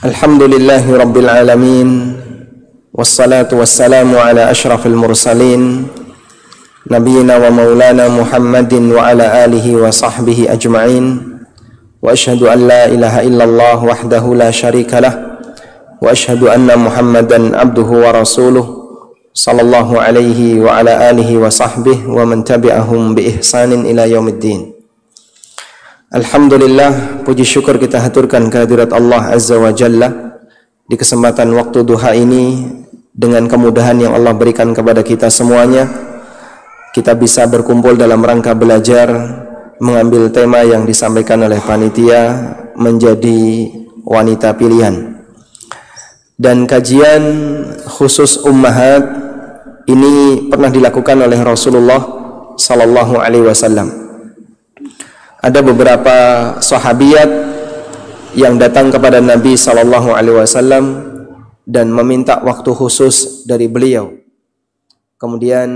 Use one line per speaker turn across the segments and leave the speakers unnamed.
Alhamdulillahi Rabbil Alamin, wassalatu wassalamu ala ashrafil mursalin, nabiyina wa maulana Muhammadin wa ala alihi wa sahbihi ajma'in. Wa ashhadu an la ilaha illallah wahdahu la syarika lah, wa ashhadu anna Muhammadan abduhu wa rasuluh, sallallahu alaihi wa ala alihi wa sahbihi wa man tabi'ahum bi ihsanin ila yaumiddin. Alhamdulillah, puji syukur kita haturkan kehadirat Allah Azza wa Jalla di kesempatan waktu duha ini. Dengan kemudahan yang Allah berikan kepada kita semuanya, kita bisa berkumpul dalam rangka belajar, mengambil tema yang disampaikan oleh panitia menjadi wanita pilihan. Dan kajian khusus ummahat ini pernah dilakukan oleh Rasulullah sallallahu alaihi wasallam. Ada beberapa sahabiat yang datang kepada Nabi sallallahu alaihi wasallam dan meminta waktu khusus dari beliau. Kemudian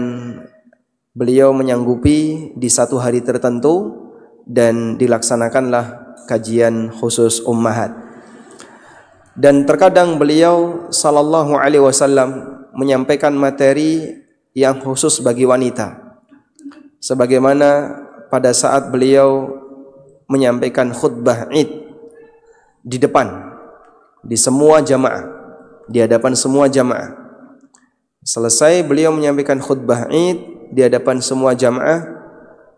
beliau menyanggupi di satu hari tertentu dan dilaksanakanlah kajian khusus ummahat. Dan terkadang beliau sallallahu alaihi wasallam menyampaikan materi yang khusus bagi wanita. Sebagaimana pada saat beliau menyampaikan khutbah Id di depan, di semua jamaah, di hadapan semua jamaah. Selesai beliau menyampaikan khutbah Id di hadapan semua jamaah,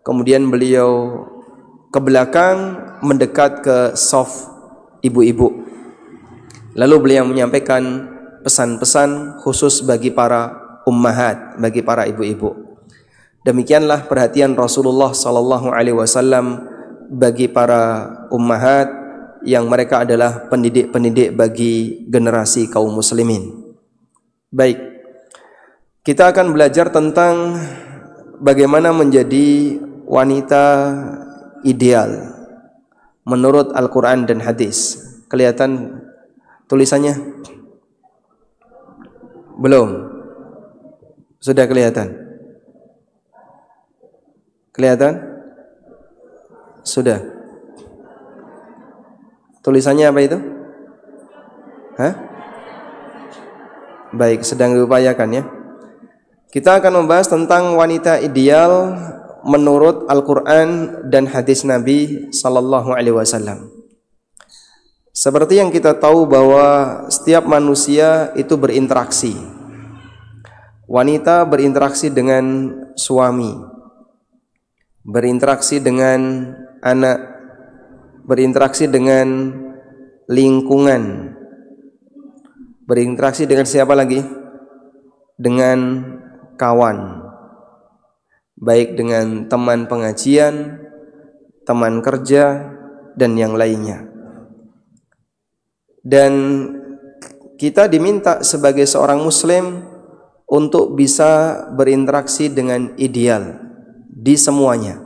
kemudian beliau ke belakang mendekat ke shaf ibu-ibu. Lalu beliau menyampaikan pesan-pesan khusus bagi para ummahat, bagi para ibu-ibu. Demikianlah perhatian Rasulullah sallallahu alaihi wasallam bagi para ummahat yang mereka adalah pendidik-pendidik bagi generasi kaum muslimin. Baik, kita akan belajar tentang bagaimana menjadi wanita ideal menurut Al-Quran dan hadis. Kelihatan tulisannya? Belum? Sudah kelihatan? Kelihatan? Sudah. Tulisannya apa itu? Hah? Baik, sedang diupayakan ya. Kita akan membahas tentang wanita ideal menurut Al-Quran dan hadis Nabi sallallahu alaihi wasallam. Seperti yang kita tahu bahwa setiap manusia itu berinteraksi. Wanita berinteraksi dengan suami, berinteraksi dengan anak, berinteraksi dengan lingkungan, berinteraksi dengan siapa lagi? Dengan kawan, baik dengan teman pengajian, teman kerja, dan yang lainnya. Dan kita diminta sebagai seorang muslim untuk bisa berinteraksi dengan ideal di semuanya,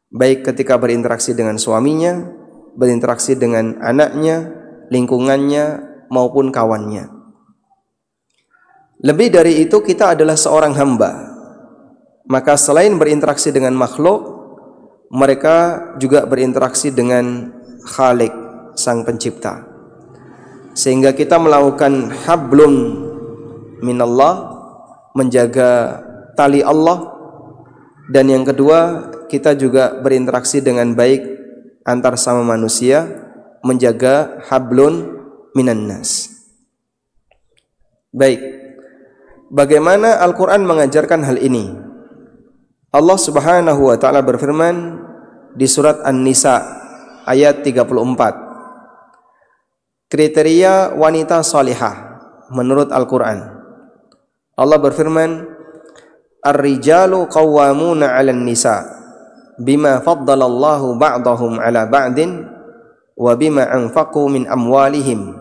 baik ketika berinteraksi dengan suaminya, berinteraksi dengan anaknya, lingkungannya, maupun kawannya. Lebih dari itu, kita adalah seorang hamba. Maka selain berinteraksi dengan makhluk, mereka juga berinteraksi dengan Khalik, Sang Pencipta. Sehingga kita melakukan hablun minallah, menjaga tali Allah. Dan yang kedua, kita juga berinteraksi dengan baik antar sama manusia, menjaga hablun minannas. Baik, bagaimana Al-Quran mengajarkan hal ini? Allah Subhanahu wa ta'ala berfirman di surat An-Nisa ayat 34. Kriteria wanita salihah menurut Al-Quran. Allah berfirman, Ar-rijalu qawwamuna 'alan nisa bima faddalallahu ba'dahum 'ala ba'din wa bima anfaqu min amwalihim.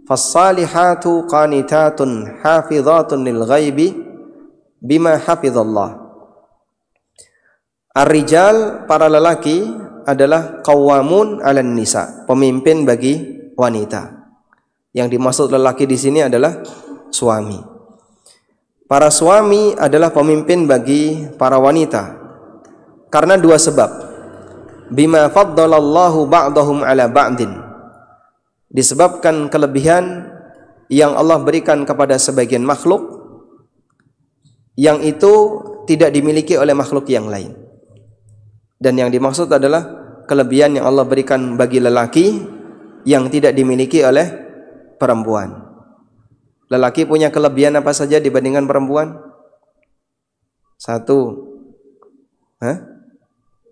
Fas-salihatu qanitatun hafizatun lil ghaibi bima hafizallah. Ar-rijal, para lelaki, adalah qawwamun 'alan nisa, pemimpin bagi wanita. Yang dimaksud lelaki di sini adalah suami. Para suami adalah pemimpin bagi para wanita karena dua sebab. Bima faddalallahu ba'dahum ala ba'din, disebabkan kelebihan yang Allah berikan kepada sebagian makhluk yang itu tidak dimiliki oleh makhluk yang lain. Dan yang dimaksud adalah kelebihan yang Allah berikan bagi lelaki yang tidak dimiliki oleh perempuan. Lelaki punya kelebihan apa saja dibandingkan perempuan? Satu,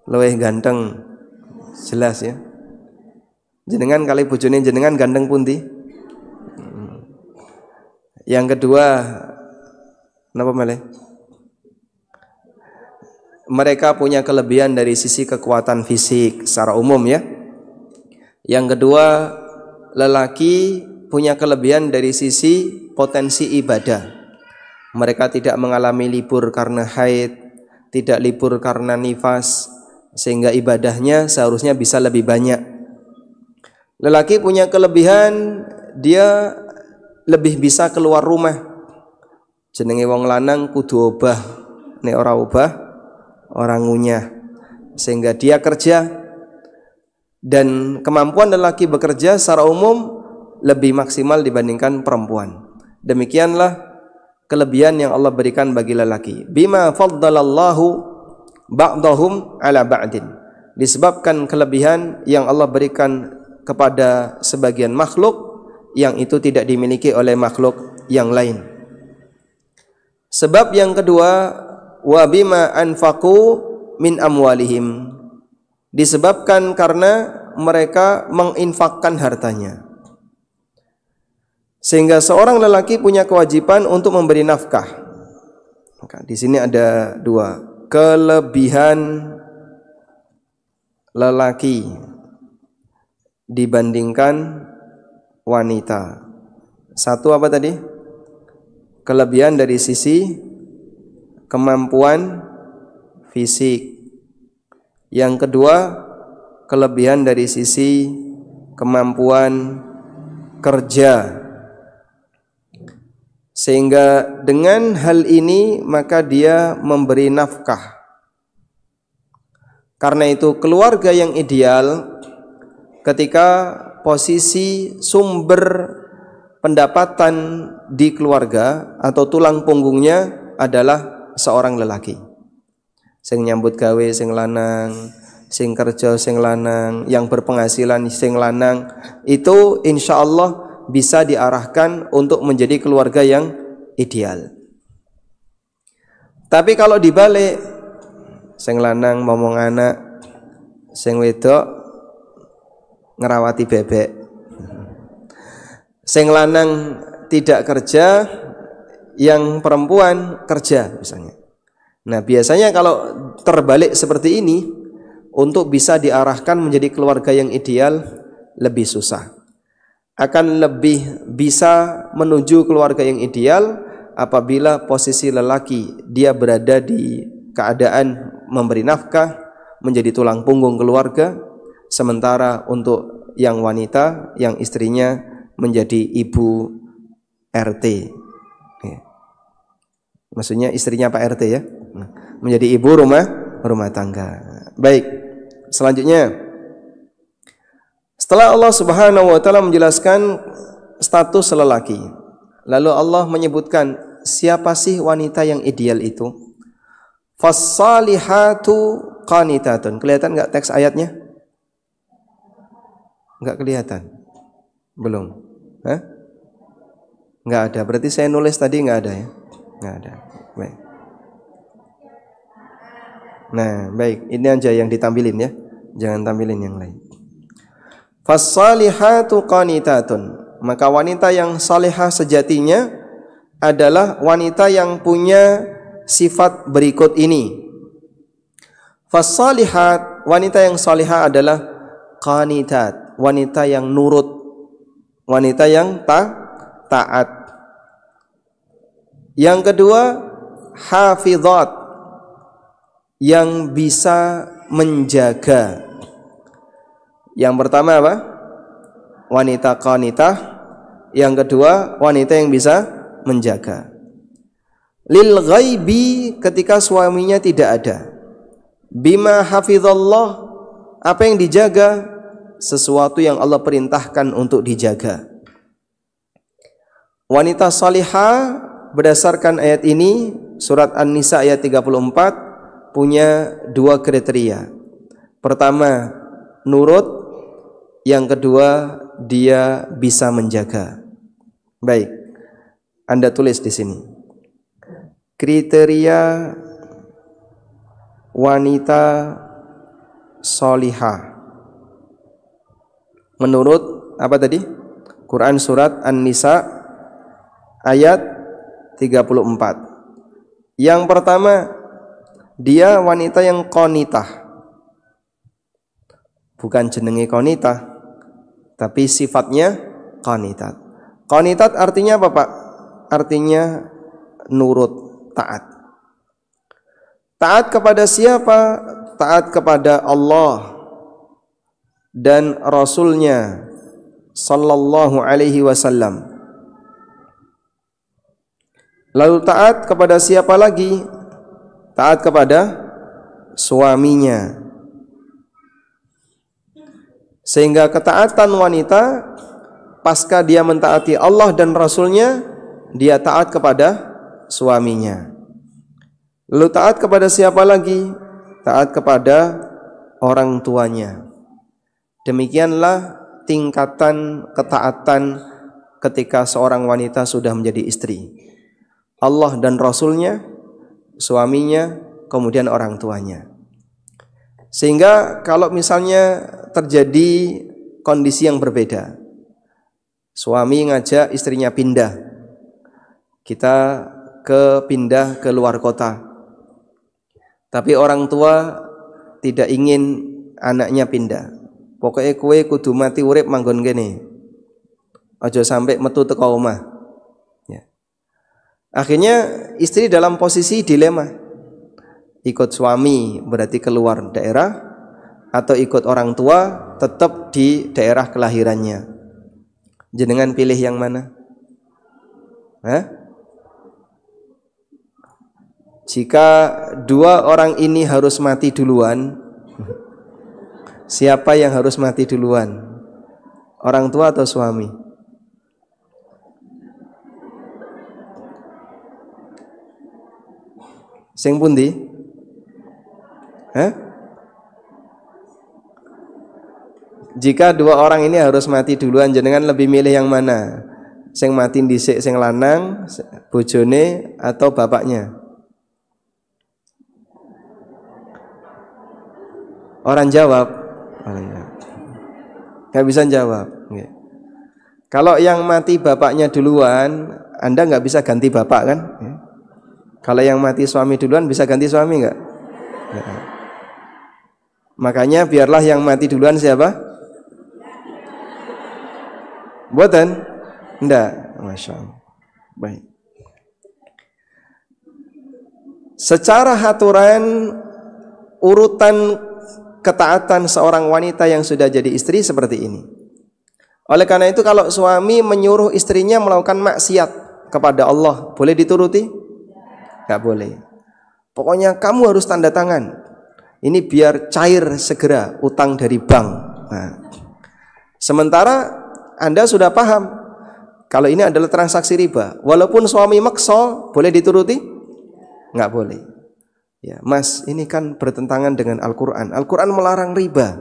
luwih ganteng, jelas ya. Jenengan kali bojone jenengan ganteng pundi? Yang kedua, napa malih? Mereka punya kelebihan dari sisi kekuatan fisik secara umum ya. Yang kedua, lelaki punya kelebihan dari sisi potensi ibadah. Mereka tidak mengalami libur karena haid, tidak libur karena nifas, sehingga ibadahnya seharusnya bisa lebih banyak. Lelaki punya kelebihan, dia lebih bisa keluar rumah. Jenenge wong lanang kudu obah, nek ora obah ora ngunyah. Sehingga dia kerja, dan kemampuan lelaki bekerja secara umum lebih maksimal dibandingkan perempuan. Demikianlah kelebihan yang Allah berikan bagi lelaki. Bima faddalallahu ba'dahum ala ba'din. Disebabkan kelebihan yang Allah berikan kepada sebagian makhluk yang itu tidak dimiliki oleh makhluk yang lain. Sebab yang kedua, wa bima anfaqu min amwalihim. Disebabkan karena mereka menginfakkan hartanya. Sehingga seorang lelaki punya kewajiban untuk memberi nafkah. Maka di sini ada dua kelebihan lelaki dibandingkan wanita. Satu apa tadi? Kelebihan dari sisi kemampuan fisik. Yang kedua, kelebihan dari sisi kemampuan kerja. Sehingga dengan hal ini maka dia memberi nafkah. Karena itu keluarga yang ideal ketika posisi sumber pendapatan di keluarga atau tulang punggungnya adalah seorang lelaki. Sing nyambut gawe sing lanang, sing kerja sing lanang, yang berpenghasilan sing lanang, itu insya Allah bisa diarahkan untuk menjadi keluarga yang ideal. Tapi kalau dibalik, sing lanang momong anak, sing wedok ngerawati bebek. Sing lanang tidak kerja, yang perempuan kerja misalnya. Nah, biasanya kalau terbalik seperti ini, untuk bisa diarahkan menjadi keluarga yang ideal lebih susah. Akan lebih bisa menuju keluarga yang ideal apabila posisi lelaki dia berada di keadaan memberi nafkah, menjadi tulang punggung keluarga, sementara untuk yang wanita, yang istrinya menjadi ibu RT. Maksudnya istrinya Pak RT ya, menjadi ibu rumah tangga. Baik, selanjutnya setelah Allah Subhanahu wa taala menjelaskan status lelaki, lalu Allah menyebutkan siapa sih wanita yang ideal itu? Fassalihatu qanitatun. Kelihatan enggak teks ayatnya? Enggak kelihatan. Belum. Hah? Enggak ada. Berarti saya nulis tadi enggak ada ya? Enggak ada. Baik. Nah, baik. Ini aja yang ditampilin ya. Jangan tampilin yang lain. Fassalihatu qanitatun. Maka wanita yang salihah sejatinya adalah wanita yang punya sifat berikut ini. Fassalihat, wanita yang salihah adalah qanitat, wanita yang nurut, wanita yang taat. Yang kedua, hafizat, yang bisa menjaga. Yang pertama apa? Wanita qanitah. Yang kedua, wanita yang bisa menjaga. Lil ghaibi, ketika suaminya tidak ada. Bima hafizallah, apa yang dijaga? sesuatu yang Allah perintahkan untuk dijaga. Wanita salihah berdasarkan ayat ini, surat An-Nisa ayat 34, punya dua kriteria. Pertama, nurut. Yang kedua, dia bisa menjaga. Baik, Anda tulis di sini. Kriteria wanita salihah menurut apa tadi? Quran surat An-Nisa ayat 34. Yang pertama, dia wanita yang qanitah. Bukan jenenge qanitah, tapi sifatnya qanitat. Qanitat artinya apa, Pak? Artinya nurut, taat. Taat kepada siapa? Taat kepada Allah dan Rasulnya sallallahu alaihi wasallam. Lalu taat kepada siapa lagi? Taat kepada suaminya. Sehingga ketaatan wanita pasca dia mentaati Allah dan Rasulnya, dia taat kepada suaminya. Lalu taat kepada siapa lagi? Taat kepada orang tuanya. Demikianlah tingkatan ketaatan ketika seorang wanita sudah menjadi istri. Allah dan Rasulnya, suaminya, kemudian orang tuanya. Sehingga kalau misalnya terjadi kondisi yang berbeda, suami ngajak istrinya pindah, kita pindah ke luar kota, tapi orang tua tidak ingin anaknya pindah. Pokoknya kue kudu mati urip manggon gini, aja sampai metu teko omah. Ya. Akhirnya istri dalam posisi dilema, ikut suami berarti keluar daerah, atau ikut orang tua tetap di daerah kelahirannya. Jenengan pilih yang mana? Jika dua orang ini harus mati duluan, siapa yang harus mati duluan? Orang tua atau suami? Sing pundi? Jika dua orang ini harus mati duluan, jenengan lebih milih yang mana? Sing mati dhisik sing lanang, bojone atau bapaknya? Orang jawab. Nggak bisa jawab. Kalau yang mati bapaknya duluan, Anda nggak bisa ganti bapak kan? Kalau yang mati suami duluan bisa ganti suami nggak? Makanya biarlah yang mati duluan siapa? Buatan? Enggak, Masya Allah. Baik. Secara aturan urutan ketaatan seorang wanita yang sudah jadi istri seperti ini. Oleh karena itu kalau suami menyuruh istrinya melakukan maksiat kepada Allah, boleh dituruti? Enggak boleh. Pokoknya kamu harus tanda tangan. Ini biar cair segera utang dari bank. Nah. Sementara Anda sudah paham kalau ini adalah transaksi riba. Walaupun suami maksa, boleh dituruti? Enggak boleh. Ya, Mas, ini kan bertentangan dengan Al-Quran. Al-Quran melarang riba.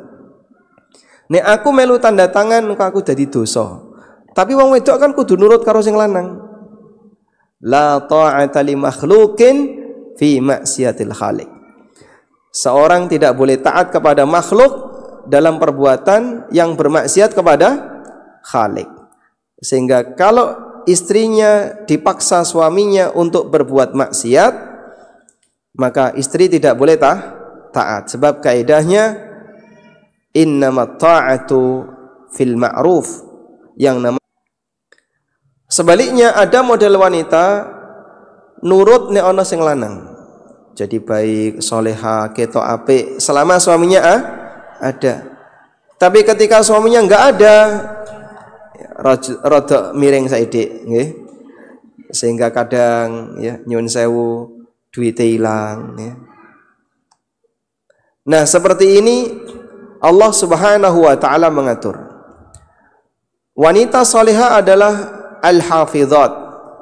Nek aku melu tanda tangan, aku jadi dosa. Tapi wong wedok kan kudu nurut karo sing lanang. La ta'ata li makhluqin fi maksiatil khaliq. Seorang tidak boleh taat kepada makhluk dalam perbuatan yang bermaksiat kepada Khalik. Sehingga kalau istrinya dipaksa suaminya untuk berbuat maksiat, maka istri tidak boleh taat. Sebab kaidahnya innamat ta'atu fil ma'ruf, yang namanya. Sebaliknya ada model wanita nurut nek ana sing lanang. Jadi baik, soleha, ketok apik selama suaminya ada. Tapi ketika suaminya enggak ada, rada miring saidik nggih. Sehingga kadang ya nyuwun sewu duwite ilang ya. Nah, seperti ini Allah Subhanahu wa taala mengatur. Wanita salihah adalah al-hafizat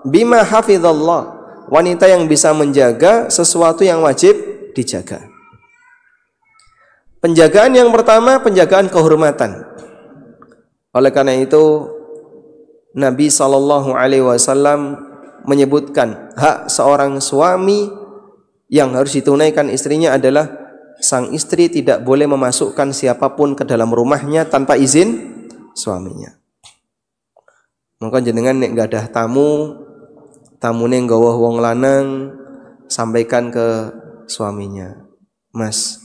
bima hafizallah. Wanita yang bisa menjaga sesuatu yang wajib dijaga. Penjagaan yang pertama, penjagaan kehormatan. Oleh karena itu Nabi SAW menyebutkan hak seorang suami yang harus ditunaikan istrinya adalah sang istri tidak boleh memasukkan siapapun ke dalam rumahnya tanpa izin suaminya. Maka jenengan nek gak ada tamune nggawa wong lanang, sampaikan ke suaminya, Mas,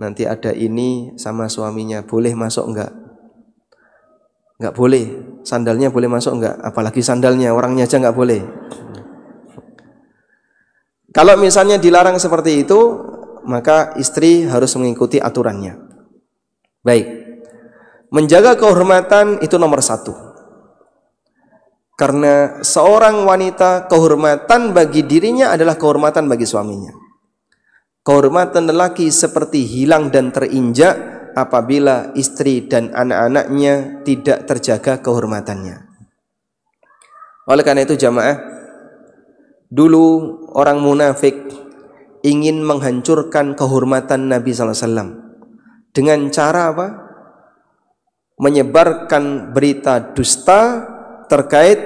nanti ada ini sama suaminya, boleh masuk enggak? Enggak boleh. Sandalnya boleh masuk enggak? Apalagi sandalnya, orangnya aja enggak boleh. Kalau misalnya dilarang seperti itu, maka istri harus mengikuti aturannya. Baik. Menjaga kehormatan itu nomor 1. Karena seorang wanita, kehormatan bagi dirinya adalah kehormatan bagi suaminya. Kehormatan lelaki seperti hilang dan terinjak apabila istri dan anak-anaknya tidak terjaga kehormatannya. Oleh karena itu jamaah, dulu orang munafik ingin menghancurkan kehormatan Nabi SAW dengan cara apa? Menyebarkan berita dusta terkait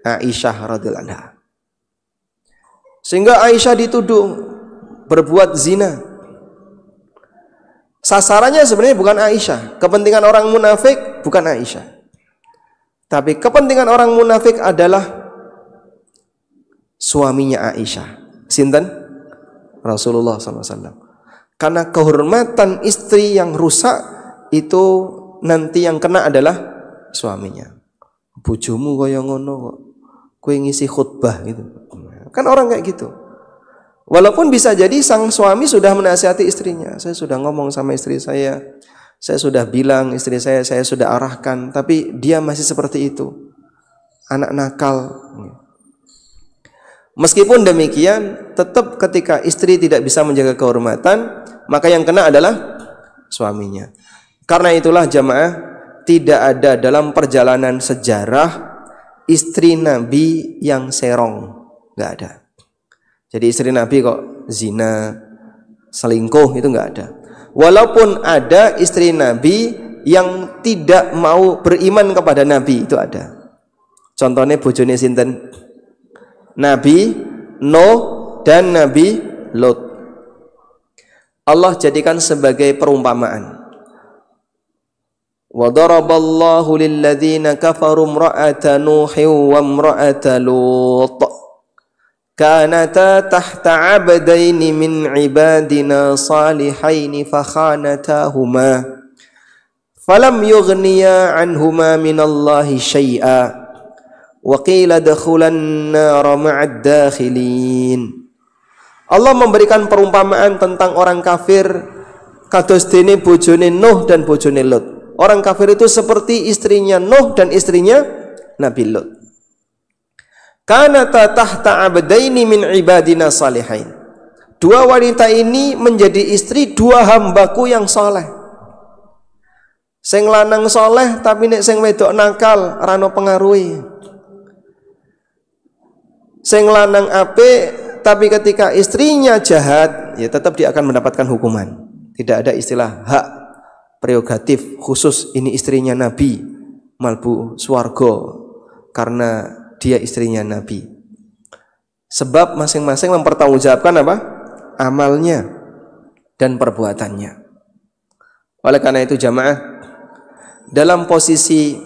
Aisyah radhiyallahu anha. Sehingga Aisyah dituduh berbuat zina. Sasarannya sebenarnya bukan Aisyah. Kepentingan orang munafik bukan Aisyah. Tapi kepentingan orang munafik adalah suaminya Aisyah. Sinten? Rasulullah SAW. Karena kehormatan istri yang rusak itu nanti yang kena adalah suaminya. Bojomu kaya ngono kok, kowe ngisi khutbah gitu. Kan orang kayak gitu. Walaupun bisa jadi sang suami sudah menasihati istrinya, saya sudah ngomong sama istri saya sudah bilang istri saya sudah arahkan, tapi dia masih seperti itu, anak nakal. Meskipun demikian, tetap ketika istri tidak bisa menjaga kehormatan, maka yang kena adalah suaminya. Karena itulah jamaah, tidak ada dalam perjalanan sejarah istri Nabi yang serong, nggak ada. Jadi istri Nabi kok zina, selingkuh, itu nggak ada. Walaupun ada istri Nabi yang tidak mau beriman kepada Nabi, itu ada. Contohnya bojone sinten? Nabi Nuh dan Nabi Lot. Allah jadikan sebagai perumpamaan. Wa daraballahu lilladzina kafaru imra'ata Nuhin wa imra'ata Lut kanata tahta 'abdaini min 'ibadina salihaini fakhanatahuma falam yughniya 'anhuma minallahi syai'a wa qila dakhulan nar ma'ad dakhilin. Allah memberikan perumpamaan tentang orang kafir kados dene bojone Nuh dan bojone Lut. Orang kafir itu seperti istrinya Nuh dan istrinya Nabi Lut. Kanata tahta abdaini min ibadina salihain. Dua wanita ini menjadi istri dua hambaku yang soleh. Sing lanang soleh tapi nek sing wedok nakal rano pengaruhi. Sing lanang apik tapi ketika istrinya jahat, ya tetap dia akan mendapatkan hukuman. Tidak ada istilah hak prerogatif khusus ini istrinya Nabi malbu swarga karena dia istrinya Nabi. Sebab masing-masing mempertanggungjawabkan apa? Amalnya dan perbuatannya. Oleh karena itu jamaah, dalam posisi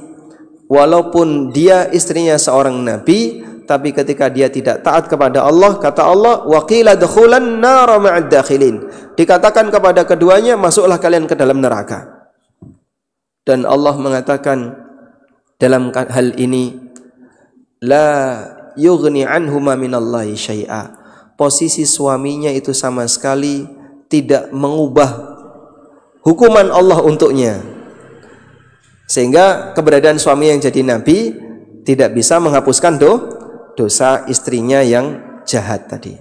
walaupun dia istrinya seorang nabi, tapi ketika dia tidak taat kepada Allah, kata Allah, wa qila dukhulan nar ma'ad dakhilin. Dikatakan kepada keduanya, masuklah kalian ke dalam neraka. Dan Allah mengatakan dalam hal ini, la yughni anhuma minallahi syai'a. Posisi suaminya itu sama sekali tidak mengubah hukuman Allah untuknya. Sehingga keberadaan suami yang jadi nabi tidak bisa menghapuskan dosa istrinya yang jahat tadi.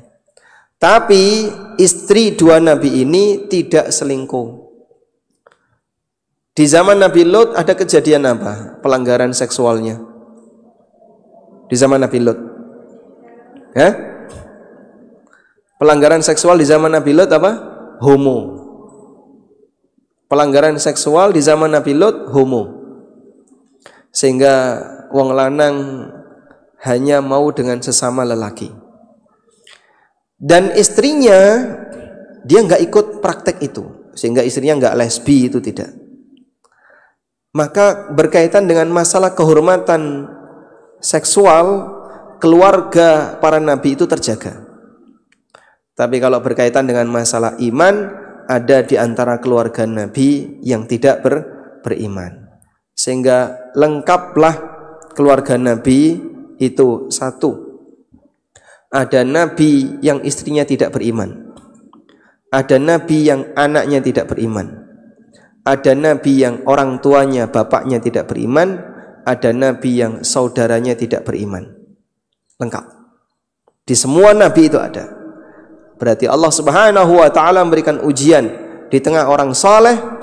Tapi istri dua nabi ini tidak selingkuh. Di zaman Nabi Lut ada kejadian apa? Pelanggaran seksualnya. Di zaman Nabi Lut. Ya? Pelanggaran seksual di zaman Nabi Lut apa? Homo. Pelanggaran seksual di zaman Nabi Lut homo. Sehingga wong lanang hanya mau dengan sesama lelaki. Dan istrinya dia nggak ikut praktek itu, sehingga istrinya nggak lesbi, itu tidak. Maka berkaitan dengan masalah kehormatan seksual, keluarga para nabi itu terjaga. Tapi kalau berkaitan dengan masalah iman, ada di antara keluarga nabi yang tidak beriman. Sehingga lengkaplah keluarga nabi itu. Satu, ada nabi yang istrinya tidak beriman, ada nabi yang anaknya tidak beriman, ada nabi yang orang tuanya, bapaknya tidak beriman, ada nabi yang saudaranya tidak beriman. Lengkap. Di semua nabi itu ada. Berarti Allah Subhanahu wa taala memberikan ujian di tengah orang saleh.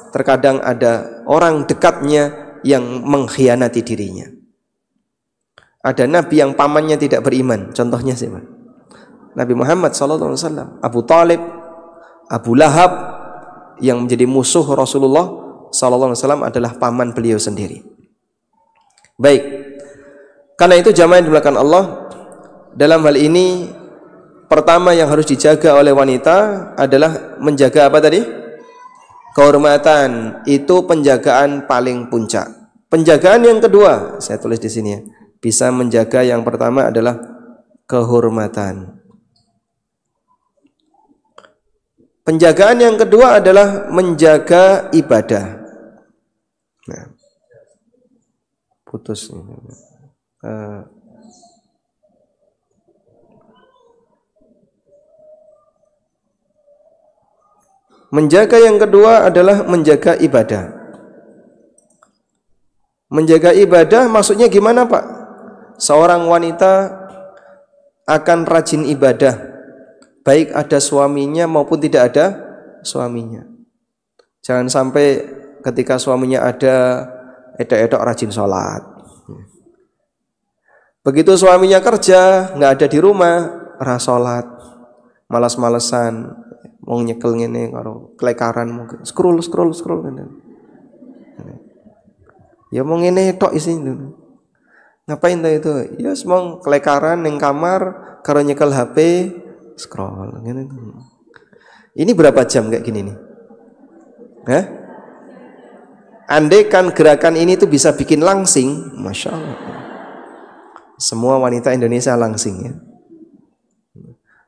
Terkadang ada orang dekatnya yang mengkhianati dirinya. Ada nabi yang pamannya tidak beriman. Contohnya siapa? Nabi Muhammad SAW, Abu Talib, Abu Lahab, yang menjadi musuh Rasulullah SAW adalah paman beliau sendiri. Baik, karena itu jamaah yang dimuliakan Allah, dalam hal ini pertama yang harus dijaga oleh wanita adalah menjaga apa tadi? Kehormatan. Itu penjagaan paling puncak. Penjagaan yang kedua, saya tulis di sini ya, bisa menjaga. Yang pertama adalah kehormatan. Penjagaan yang kedua adalah menjaga ibadah. Nah, putus. Menjaga yang kedua adalah menjaga ibadah. Menjaga ibadah maksudnya gimana, Pak? Seorang wanita akan rajin ibadah, baik ada suaminya maupun tidak ada suaminya. Jangan sampai ketika suaminya ada, edok-edok rajin sholat. Begitu suaminya kerja, nggak ada di rumah, sholat, malas-malesan, mau nyekel ngene karo kelekaran, mungkin scroll ngene. Ya mau ngene tok isi dulu. Ngapain tuh itu? Ya semong kelekaran ning kamar karo nyekel HP, scroll ngene. Ini berapa jam kayak gini nih? Hah? Andai kan gerakan ini tuh bisa bikin langsing, Masya Allah. Semua wanita Indonesia langsing ya.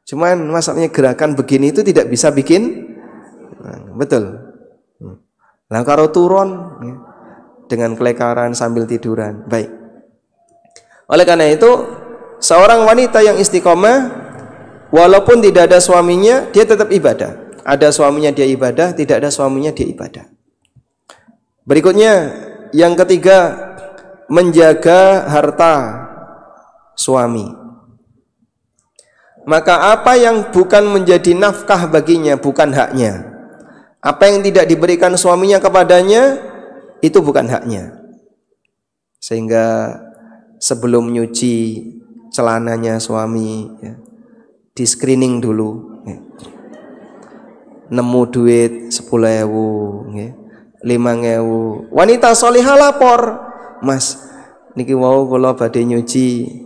Cuman masalahnya gerakan begini itu tidak bisa bikin, betul. Nah kalau turun dengan kelekaran sambil tiduran, baik. Oleh karena itu, seorang wanita yang istiqomah, walaupun tidak ada suaminya, dia tetap ibadah. Ada suaminya dia ibadah, tidak ada suaminya dia ibadah. Berikutnya, yang ketiga, menjaga harta suami. Maka apa yang bukan menjadi nafkah baginya, bukan haknya. Apa yang tidak diberikan suaminya kepadanya, itu bukan haknya. Sehingga sebelum nyuci celananya suami ya, di screening dulu ya. Nemu duit 10.000 ya, 5.000. Wanita solihah lapor, Mas, niki wau kula badhe nyuci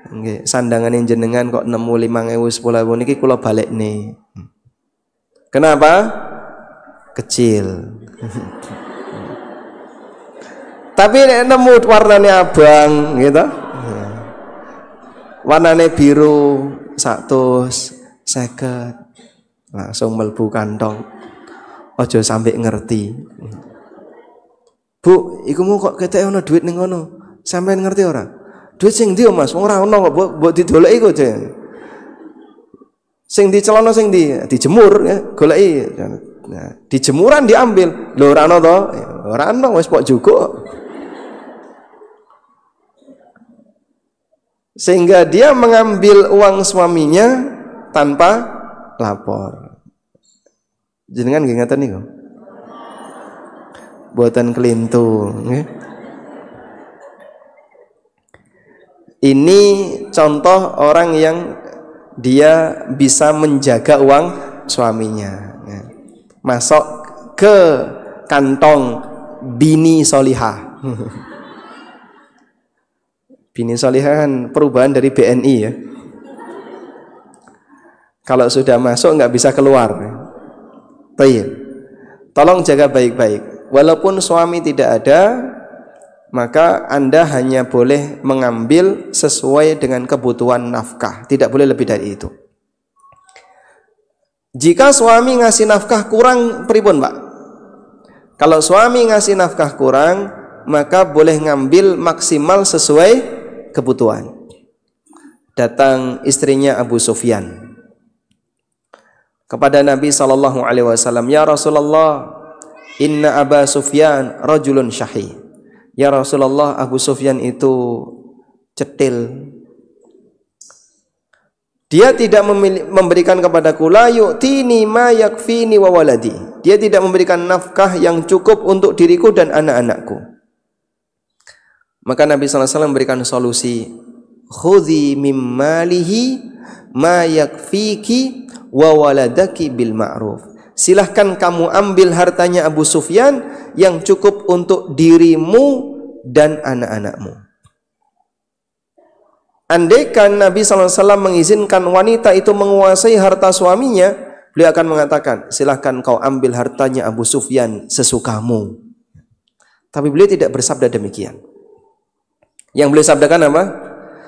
nggih, sandangane jenengan kok nemu 5.000 10.000 niki kula balekne. Kenapa? Kecil. Tapi nek nemu warnane abang gitu. Warnane biru 150 langsung mlebu kantong. Aja sampai ngerti. Bu, iku mau kok ketek ono duit ning ngono. Sampeyan ngerti ora? Duit sing ndi Mas? Wong ora ono kok mbok didoleki kok aja. Sing di celana sing di dijemur ya, goleki. Nah, di jemuran diambil. Lho ora ono to? Ora ono wis pok jugo. Sehingga dia mengambil uang suaminya tanpa lapor. Jenengan nggih ngaten niku. boten kelintu. Ini contoh orang yang dia bisa menjaga uang suaminya. Masuk ke kantong bini solihah. Bini solihah kan perubahan dari BNI ya. Kalau sudah masuk nggak bisa keluar. Baik. Tolong jaga baik-baik. Walaupun suami tidak ada, maka Anda hanya boleh mengambil sesuai dengan kebutuhan nafkah. Tidak boleh lebih dari itu. Jika suami ngasih nafkah kurang, pripun Pak? Kalau suami ngasih nafkah kurang, maka boleh ngambil maksimal sesuai kebutuhan. Datang istrinya Abu Sufyan kepada Nabi SAW, ya Rasulullah, inna Aba Sufyan rajulun syahih. Ya Rasulullah, Abu Sufyan itu cetil. Dia tidak memberikan kepadaku la yu'tini ma yakfini wa waladi. Dia tidak memberikan nafkah yang cukup untuk diriku dan anak-anakku. Maka Nabi SAW memberikan solusi, khudhi mimmalihi ma yakfiki wa waladaki bil ma'ruf. Silahkan kamu ambil hartanya Abu Sufyan yang cukup untuk dirimu dan anak-anakmu. Andaikan Nabi SAW mengizinkan wanita itu menguasai harta suaminya, beliau akan mengatakan, silahkan kau ambil hartanya Abu Sufyan sesukamu. Tapi beliau tidak bersabda demikian. Yang beliau sabdakan apa?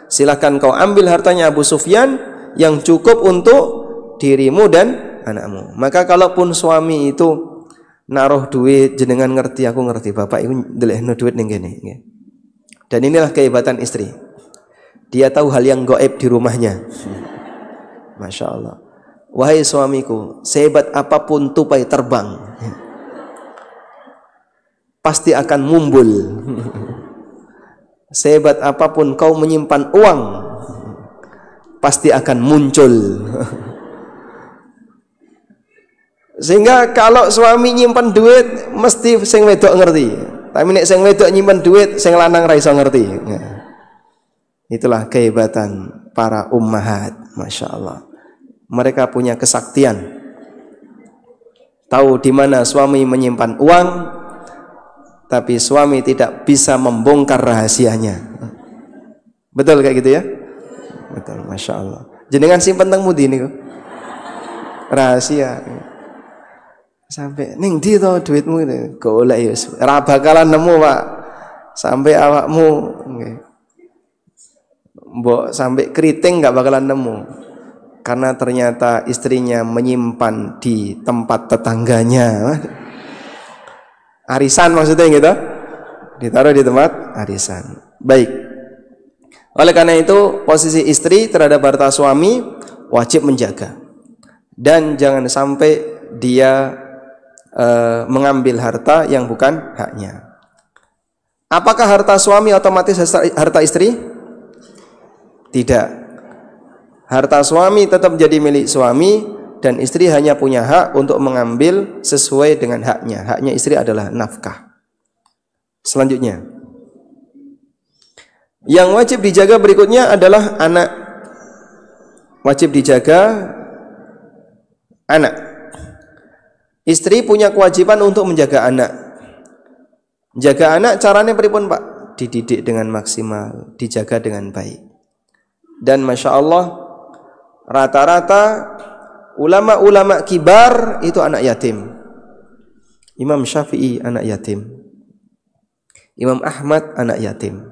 Silahkan kau ambil hartanya Abu Sufyan yang cukup untuk dirimu dan anakmu. Maka kalaupun suami itu naruh duit, jenengan ngerti, aku ngerti, bapak itu ndelehno duit ning kene. Dan inilah kehebatan istri. Dia tahu hal yang gaib di rumahnya. Masya Allah. Wahai suamiku, sehebat apapun tupai terbang, pasti akan mumbul. Sehebat apapun kau menyimpan uang, pasti akan muncul. Sehingga kalau suami nyimpan duit, mesti sing wedok ngerti. Tapi nek sing wedok nyimpan duit, sing lanang ra iso ngerti. Itulah kehebatan para ummahat, Masya Allah. Mereka punya kesaktian, tahu di mana suami menyimpan uang, tapi suami tidak bisa membongkar rahasianya. Betul kayak gitu ya? Betul, Masya Allah. Jenengan simpen teng mudi niku rahasia. Sampai ning ndi to duitmu itu? Golek ya, ora bakalan nemu Pak. Sampai awakmu nggih. Mbok sampai keriting nggak bakalan nemu, karena ternyata istrinya menyimpan di tempat tetangganya. Arisan maksudnya gitu, ditaruh di tempat arisan. Baik. Oleh karena itu posisi istri terhadap harta suami wajib menjaga, dan jangan sampai dia mengambil harta yang bukan haknya. Apakah harta suami otomatis harta istri? Tidak. Harta suami tetap jadi milik suami, dan istri hanya punya hak untuk mengambil sesuai dengan haknya. Haknya istri adalah nafkah. Selanjutnya, yang wajib dijaga berikutnya adalah anak. Wajib dijaga anak. Istri punya kewajiban untuk menjaga anak. Jaga anak caranya pripun Pak? Dididik dengan maksimal, dijaga dengan baik. Dan Masya Allah, rata-rata ulama-ulama kibar itu anak yatim. Imam Syafi'i anak yatim, Imam Ahmad anak yatim.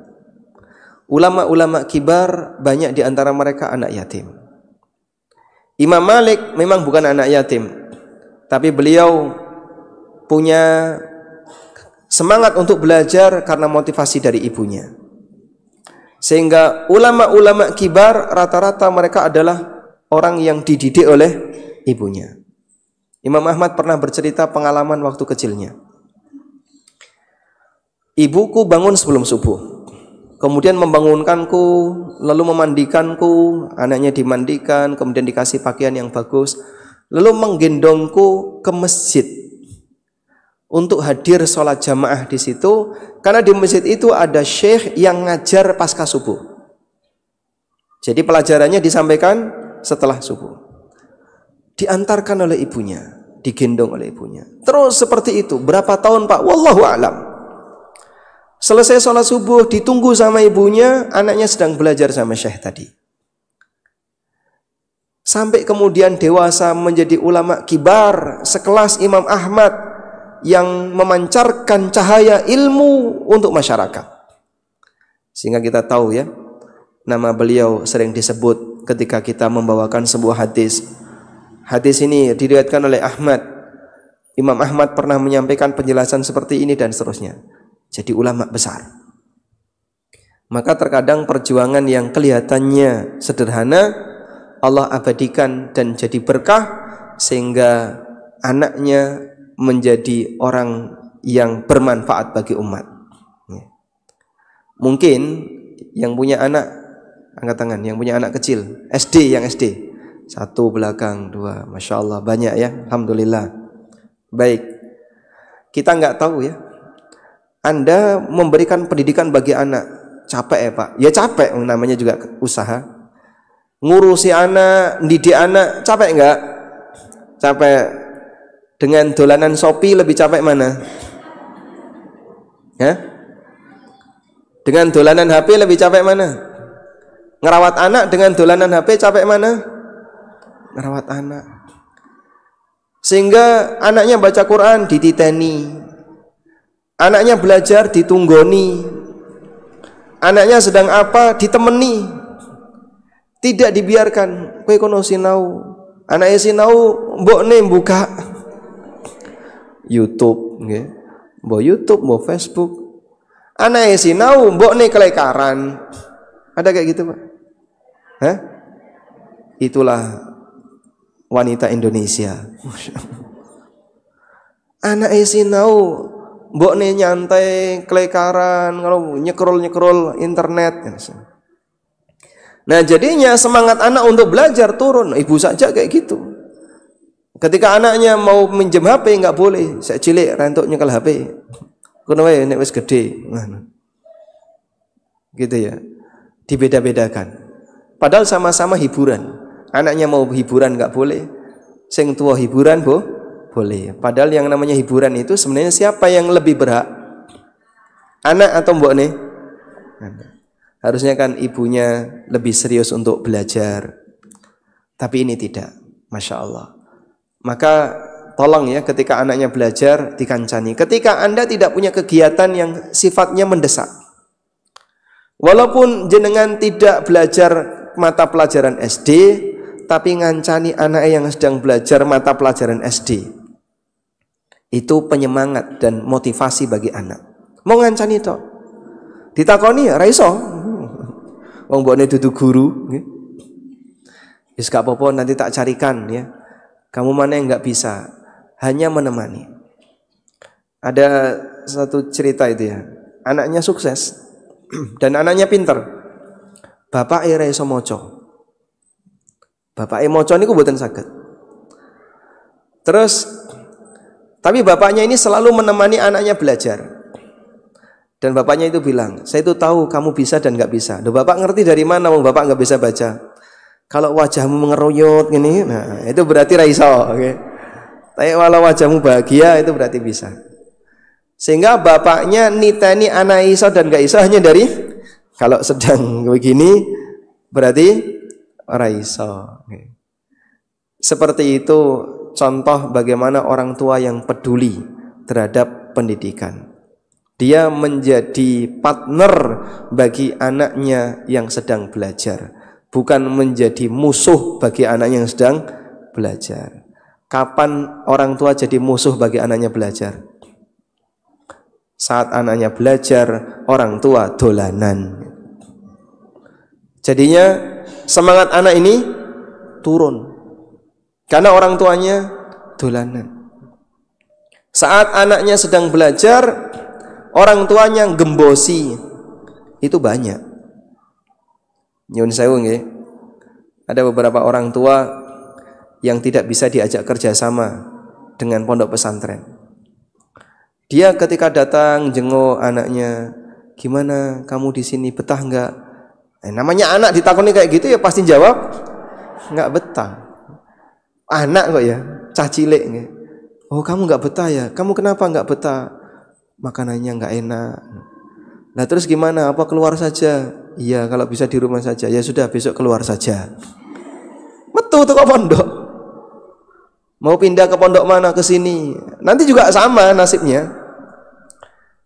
Ulama-ulama kibar banyak di antara mereka anak yatim. Imam Malik memang bukan anak yatim, tapi beliau punya semangat untuk belajar karena motivasi dari ibunya. Sehingga ulama-ulama kibar rata-rata mereka adalah orang yang dididik oleh ibunya. Imam Ahmad pernah bercerita pengalaman waktu kecilnya. Ibuku bangun sebelum subuh, kemudian membangunkanku, lalu memandikanku, anaknya dimandikan, kemudian dikasih pakaian yang bagus, lalu menggendongku ke masjid untuk hadir sholat jamaah di situ, karena di masjid itu ada syekh yang ngajar pasca subuh. Jadi pelajarannya disampaikan setelah subuh. Diantarkan oleh ibunya, digendong oleh ibunya. Terus seperti itu, berapa tahun Pak? Wallahu a'lam. Selesai sholat subuh, ditunggu sama ibunya, anaknya sedang belajar sama syekh tadi. Sampai kemudian dewasa menjadi ulama kibar, sekelas Imam Ahmad yang memancarkan cahaya ilmu untuk masyarakat. Sehingga kita tahu ya, nama beliau sering disebut ketika kita membawakan sebuah hadis. Hadis ini diriwayatkan oleh Ahmad. Imam Ahmad pernah menyampaikan penjelasan seperti ini dan seterusnya. Jadi ulama besar. Maka terkadang perjuangan yang kelihatannya sederhana Allah abadikan dan jadi berkah sehingga anaknya menjadi orang yang bermanfaat bagi umat. Mungkin yang punya anak, angkat tangan, yang punya anak kecil, SD, yang SD. 1 belakang, 2, Masya Allah, banyak ya, Alhamdulillah. Baik, kita nggak tahu ya, Anda memberikan pendidikan bagi anak, capek ya Pak? Ya capek, namanya juga usaha. Ngurusi anak, didik anak, capek nggak? Capek. Dengan dolanan Shopee lebih capek mana? Ya? Dengan dolanan HP lebih capek mana? Ngerawat anak dengan dolanan HP capek mana? Ngerawat anak. Sehingga anaknya baca Quran dititeni, anaknya belajar ditunggoni, anaknya sedang apa ditemeni. Tidak dibiarkan, kowe kono sinau, anake sinau mbokne buka YouTube, nggih. Mbok YouTube, mbok Facebook. Anake sinau mbokne kelekaran. Ada kayak gitu, Pak? Hah? Itulah wanita Indonesia. Anake sinau mbokne nyantai kelekaran, kalau nyekrol internet. Nah jadinya semangat anak untuk belajar turun. Ibu saja kayak gitu. Ketika anaknya mau minjem HP nggak boleh. Saya cilik rentuk nyekel HP. Kono wae nek wis gede. Gitu ya. Dibeda-bedakan. Padahal sama-sama hiburan. Anaknya mau hiburan nggak boleh. Sing tua hiburan boleh. Padahal yang namanya hiburan itu sebenarnya siapa yang lebih berhak? Anak atau mbokne? Anak. Harusnya kan ibunya lebih serius untuk belajar. Tapi ini tidak. Masya Allah. Maka tolong ya ketika anaknya belajar dikancani. Ketika Anda tidak punya kegiatan yang sifatnya mendesak. Walaupun jenengan tidak belajar mata pelajaran SD, tapi ngancani anak yang sedang belajar mata pelajaran SD. Itu penyemangat dan motivasi bagi anak. Mau ngancani toh. Ditakoni ya, ra iso. Wong mbokne dudu guru, nggih. Wis gak apa-apa nanti tak carikan ya. Kamu mana yang nggak bisa, hanya menemani. Ada satu cerita itu ya. Anaknya sukses dan anaknya pinter. Bapak ra iso maca. Bapak maca niku mboten saged. Terus tapi bapaknya ini selalu menemani anaknya belajar. Dan bapaknya itu bilang, saya itu tahu kamu bisa dan nggak bisa. Duh, bapak ngerti dari mana? Wong bapak nggak bisa baca. Kalau wajahmu mengeroyot gini, nah itu berarti raiso. Okay? Tapi walau wajahmu bahagia itu berarti bisa. Sehingga bapaknya niteni anak iso dan nggak iso hanya dari kalau sedang begini berarti raiso. Okay. Seperti itu contoh bagaimana orang tua yang peduli terhadap pendidikan. Dia menjadi partner bagi anaknya yang sedang belajar, bukan menjadi musuh bagi anaknya yang sedang belajar. Kapan orang tua jadi musuh bagi anaknya belajar? Saat anaknya belajar, orang tua dolanan. Jadinya semangat anak ini turun karena orang tuanya dolanan. Saat anaknya sedang belajar, orang tuanya gembosi, itu banyak. Nyun sewu nggih. Ada beberapa orang tua yang tidak bisa diajak kerjasama dengan pondok pesantren. Dia ketika datang jenguk anaknya, gimana kamu di sini, betah enggak? Namanya anak ditakoni kayak gitu ya pasti jawab enggak betah. Anak kok ya, cah cilik. Oh kamu enggak betah ya? Kamu kenapa enggak betah? Makanannya enggak enak. Nah terus gimana? Apa keluar saja? Iya kalau bisa di rumah saja. Ya sudah besok keluar saja. Metu tuh ke pondok. Mau pindah ke pondok mana, ke sini. Nanti juga sama nasibnya.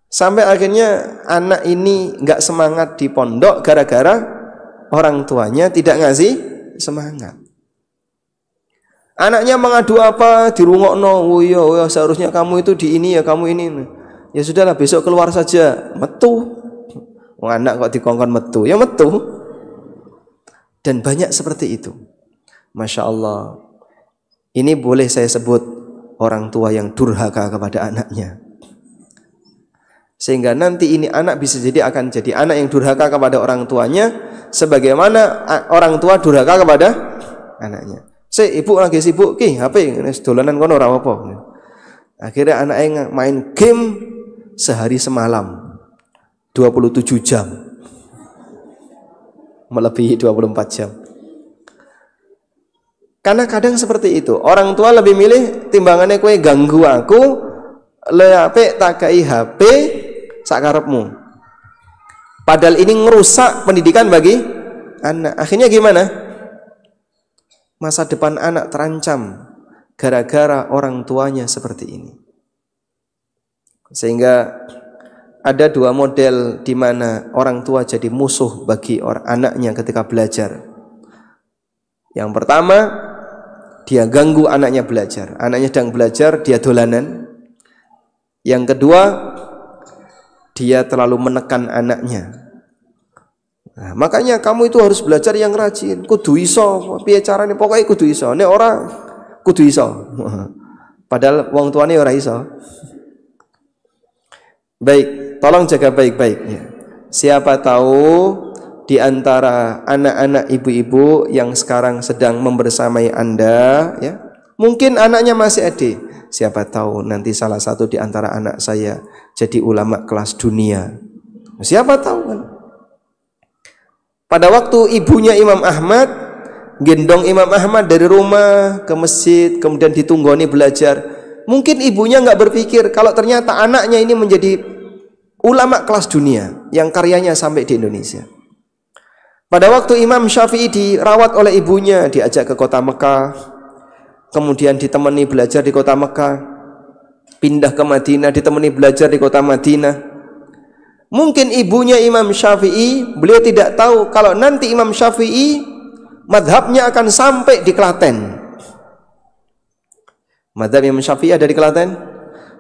Sampai akhirnya anak ini enggak semangat di pondok gara-gara orang tuanya tidak ngasih semangat. Anaknya mengadu apa, dirungokno, oh iya seharusnya kamu itu di ini ya, kamu ini. Ya sudahlah besok keluar saja. Metu. Wong anak kok dikongkon metu, ya metu. Dan banyak seperti itu. Masya Allah. Ini boleh saya sebut orang tua yang durhaka kepada anaknya. Sehingga nanti ini anak bisa jadi akan jadi anak yang durhaka kepada orang tuanya, sebagaimana orang tua durhaka kepada anaknya. Ibu lagi sibuk ki HP dolanan kono ora apa. Akhirnya anaknya main game sehari semalam 27 jam. Melebihi 24 jam. Karena kadang seperti itu. Orang tua lebih milih timbangannya kowe ganggu aku, leape tak kai HP sakarepmu. Padahal ini ngerusak pendidikan bagi anak. Akhirnya gimana? Masa depan anak terancam gara-gara orang tuanya seperti ini. Sehingga ada dua model di mana orang tua jadi musuh bagi anaknya ketika belajar. Yang pertama, dia ganggu anaknya belajar. Anaknya sedang belajar, dia dolanan. Yang kedua, dia terlalu menekan anaknya. Nah, makanya kamu itu harus belajar yang rajin. Kudu iso, piye carane pokoknya kudu iso. Nek ora kudu iso. Padahal wong tuane ora iso. Baik, tolong jaga baik-baik ya. Siapa tahu di antara anak-anak ibu-ibu yang sekarang sedang membersamai Anda ya. Mungkin anaknya masih SD. Siapa tahu nanti salah satu di antara anak saya jadi ulama kelas dunia. Siapa tahu kan. Pada waktu ibunya Imam Ahmad gendong Imam Ahmad dari rumah ke masjid, kemudian ditunggoni belajar. Mungkin ibunya enggak berpikir kalau ternyata anaknya ini menjadi ulama kelas dunia yang karyanya sampai di Indonesia. Pada waktu Imam Syafi'i dirawat oleh ibunya, diajak ke kota Mekah, kemudian ditemani belajar di kota Mekah, pindah ke Madinah, ditemani belajar di kota Madinah. Mungkin ibunya Imam Syafi'i, beliau tidak tahu kalau nanti Imam Syafi'i madhabnya akan sampai di Klaten. Madhab Imam Syafi'i ada di Klaten?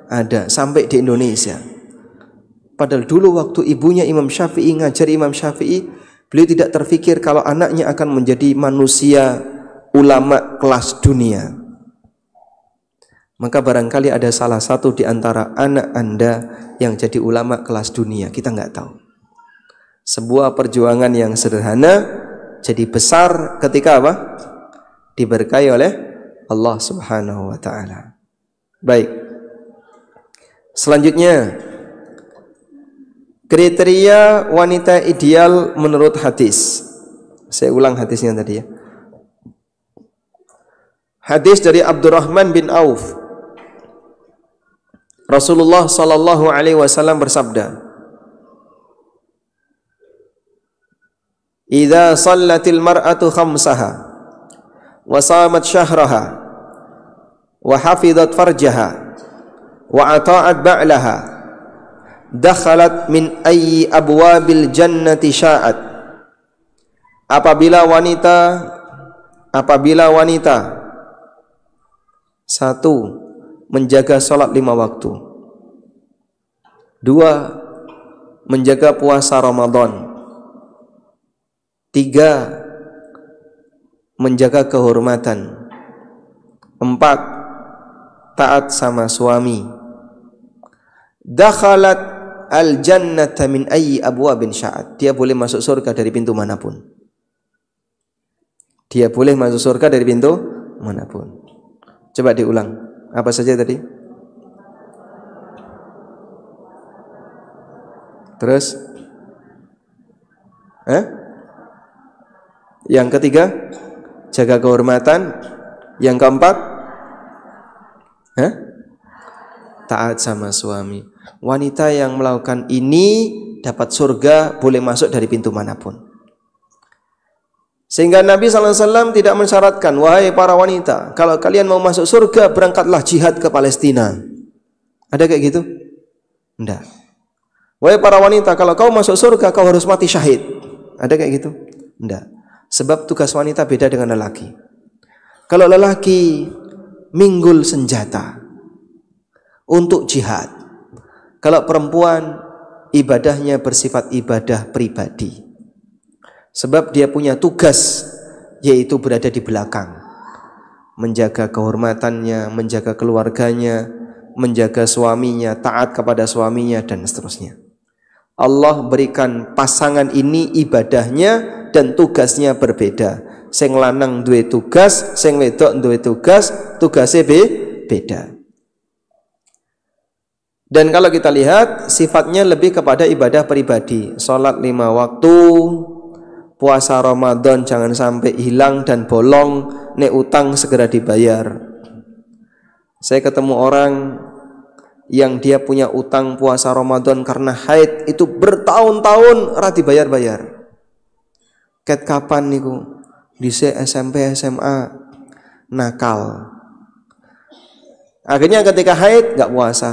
Ada, sampai di Indonesia. Padahal dulu waktu ibunya Imam Syafi'i ngajari Imam Syafi'i, beliau tidak terfikir kalau anaknya akan menjadi manusia ulama kelas dunia. Maka barangkali ada salah satu di antara anak Anda yang jadi ulama kelas dunia, kita nggak tahu. Sebuah perjuangan yang sederhana jadi besar ketika apa? Diberkahi oleh Allah Subhanahu wa taala. Baik. Selanjutnya, kriteria wanita ideal menurut hadis. Saya ulang hadisnya tadi ya. Hadis dari Abdurrahman bin Auf. Rasulullah sallallahu alaihi wasallam bersabda, "Idza shallatil mar'atu khamsaha wa shamat syahraha wa hafizat farjaha wa ata'at ba'laha dakhalat min ayyi abwabil jannati sya'at." Apabila wanita satu, menjaga salat 5 waktu. 2, menjaga puasa Ramadan. 3, menjaga kehormatan. 4, taat sama suami. Dakhalat al-jannata min ayyi abwabin sya'at. Dia boleh masuk surga dari pintu manapun. Dia boleh masuk surga dari pintu manapun. Coba diulang. Apa saja tadi? Terus yang ketiga, jaga kehormatan. Yang keempat, taat sama suami. Wanita yang melakukan ini dapat surga, boleh masuk dari pintu manapun. Sehingga Nabi SAW tidak mensyaratkan, wahai para wanita, kalau kalian mau masuk surga, berangkatlah jihad ke Palestina. Ada kayak gitu? Enggak. Wahai para wanita, kalau kau masuk surga, kau harus mati syahid. Ada kayak gitu? Enggak. Sebab tugas wanita beda dengan lelaki. Kalau lelaki minggul senjata untuk jihad. Kalau perempuan ibadahnya bersifat ibadah pribadi. Sebab dia punya tugas, yaitu berada di belakang. Menjaga kehormatannya, menjaga keluarganya, menjaga suaminya, taat kepada suaminya, dan seterusnya. Allah berikan pasangan ini ibadahnya dan tugasnya berbeda. Sing lanang duwe tugas, sing wedok duwe tugas, tugasnya beda. Dan kalau kita lihat sifatnya lebih kepada ibadah pribadi. Salat 5 waktu, puasa Ramadan jangan sampai hilang dan bolong, nek utang segera dibayar. Saya ketemu orang yang dia punya utang puasa Ramadan karena haid itu bertahun-tahun ora dibayar-bayar. Ket kapan niku? Dhisik SMP SMA nakal. Akhirnya ketika haid enggak puasa.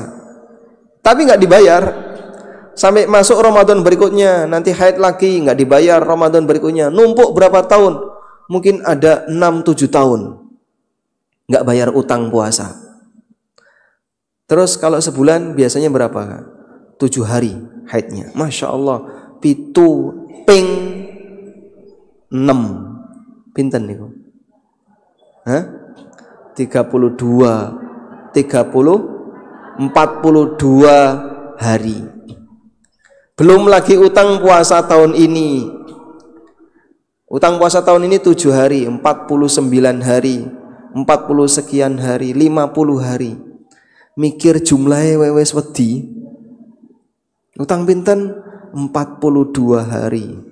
Tapi enggak dibayar. Sampai masuk Ramadan berikutnya, nanti haid lagi enggak dibayar, Ramadan berikutnya. Numpuk berapa tahun? Mungkin ada 6-7 tahun. Enggak bayar utang puasa. Terus kalau sebulan biasanya berapa? 7 hari haidnya. Masya Allah. Pitu ping 6. Pinten niku? 32 42 hari. Belum lagi utang puasa tahun ini. Utang puasa tahun ini 7 hari, 49 hari, 40 sekian hari, 50 hari. Mikir jumlahnya wewes wedi. Utang pinten? 42 hari.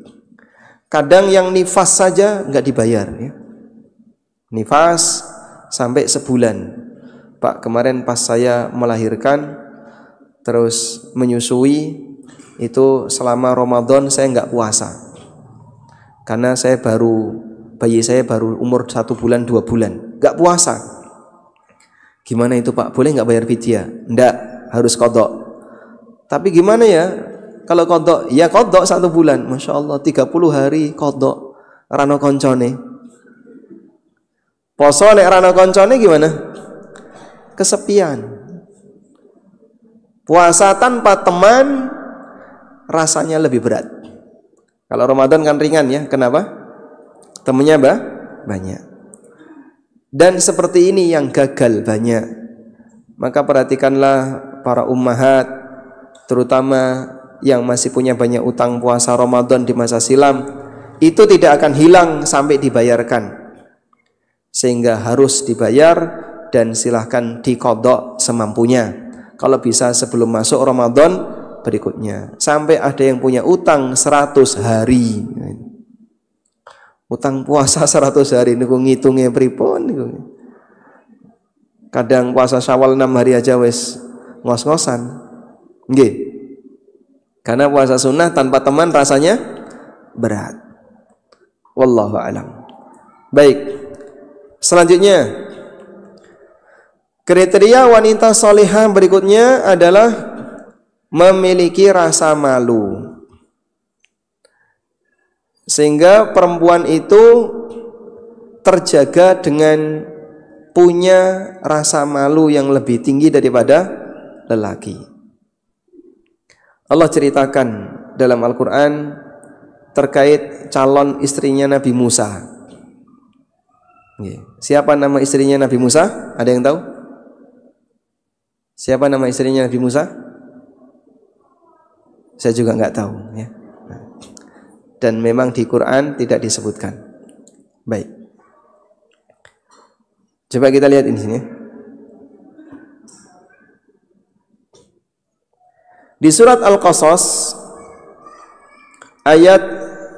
Kadang yang nifas saja enggak dibayar ya. Nifas sampai sebulan. Pak, kemarin pas saya melahirkan terus menyusui itu selama Ramadan saya enggak puasa. Karena bayi saya baru umur 1 bulan 2 bulan, enggak puasa. Gimana itu Pak? Boleh enggak bayar fidyah? Enggak, harus qadha. Tapi gimana ya? Kalau kodok, ya kodok 1 bulan. Masya Allah 30 hari kodok rano koncone. Poso nek rano koncone gimana? Kesepian. Puasa tanpa teman rasanya lebih berat. Kalau Ramadan kan ringan ya. Kenapa? Temennya banyak. Dan seperti ini yang gagal banyak. Maka perhatikanlah para ummahat, terutama yang masih punya banyak utang puasa Ramadan di masa silam, itu tidak akan hilang sampai dibayarkan. Sehingga harus dibayar dan silahkan diqadha semampunya. Kalau bisa sebelum masuk Ramadan berikutnya. Sampai ada yang punya utang 100 hari. Utang puasa 100 hari niku ngitungnya pripun niku. Kadang puasa Syawal 6 hari aja wis ngos-ngosan. Nggih. Karena puasa sunnah tanpa teman rasanya berat. Wallahu alam. Baik. Selanjutnya, kriteria wanita salihah berikutnya adalah memiliki rasa malu. Sehingga perempuan itu terjaga dengan punya rasa malu yang lebih tinggi daripada lelaki. Allah ceritakan dalam Al-Quran terkait calon istrinya Nabi Musa. Siapa nama istrinya Nabi Musa? Ada yang tahu? Siapa nama istrinya Nabi Musa? Saya juga nggak tahu ya. Dan memang di Quran tidak disebutkan. Baik. Coba kita lihat ini sini. Di surat Al-Qasas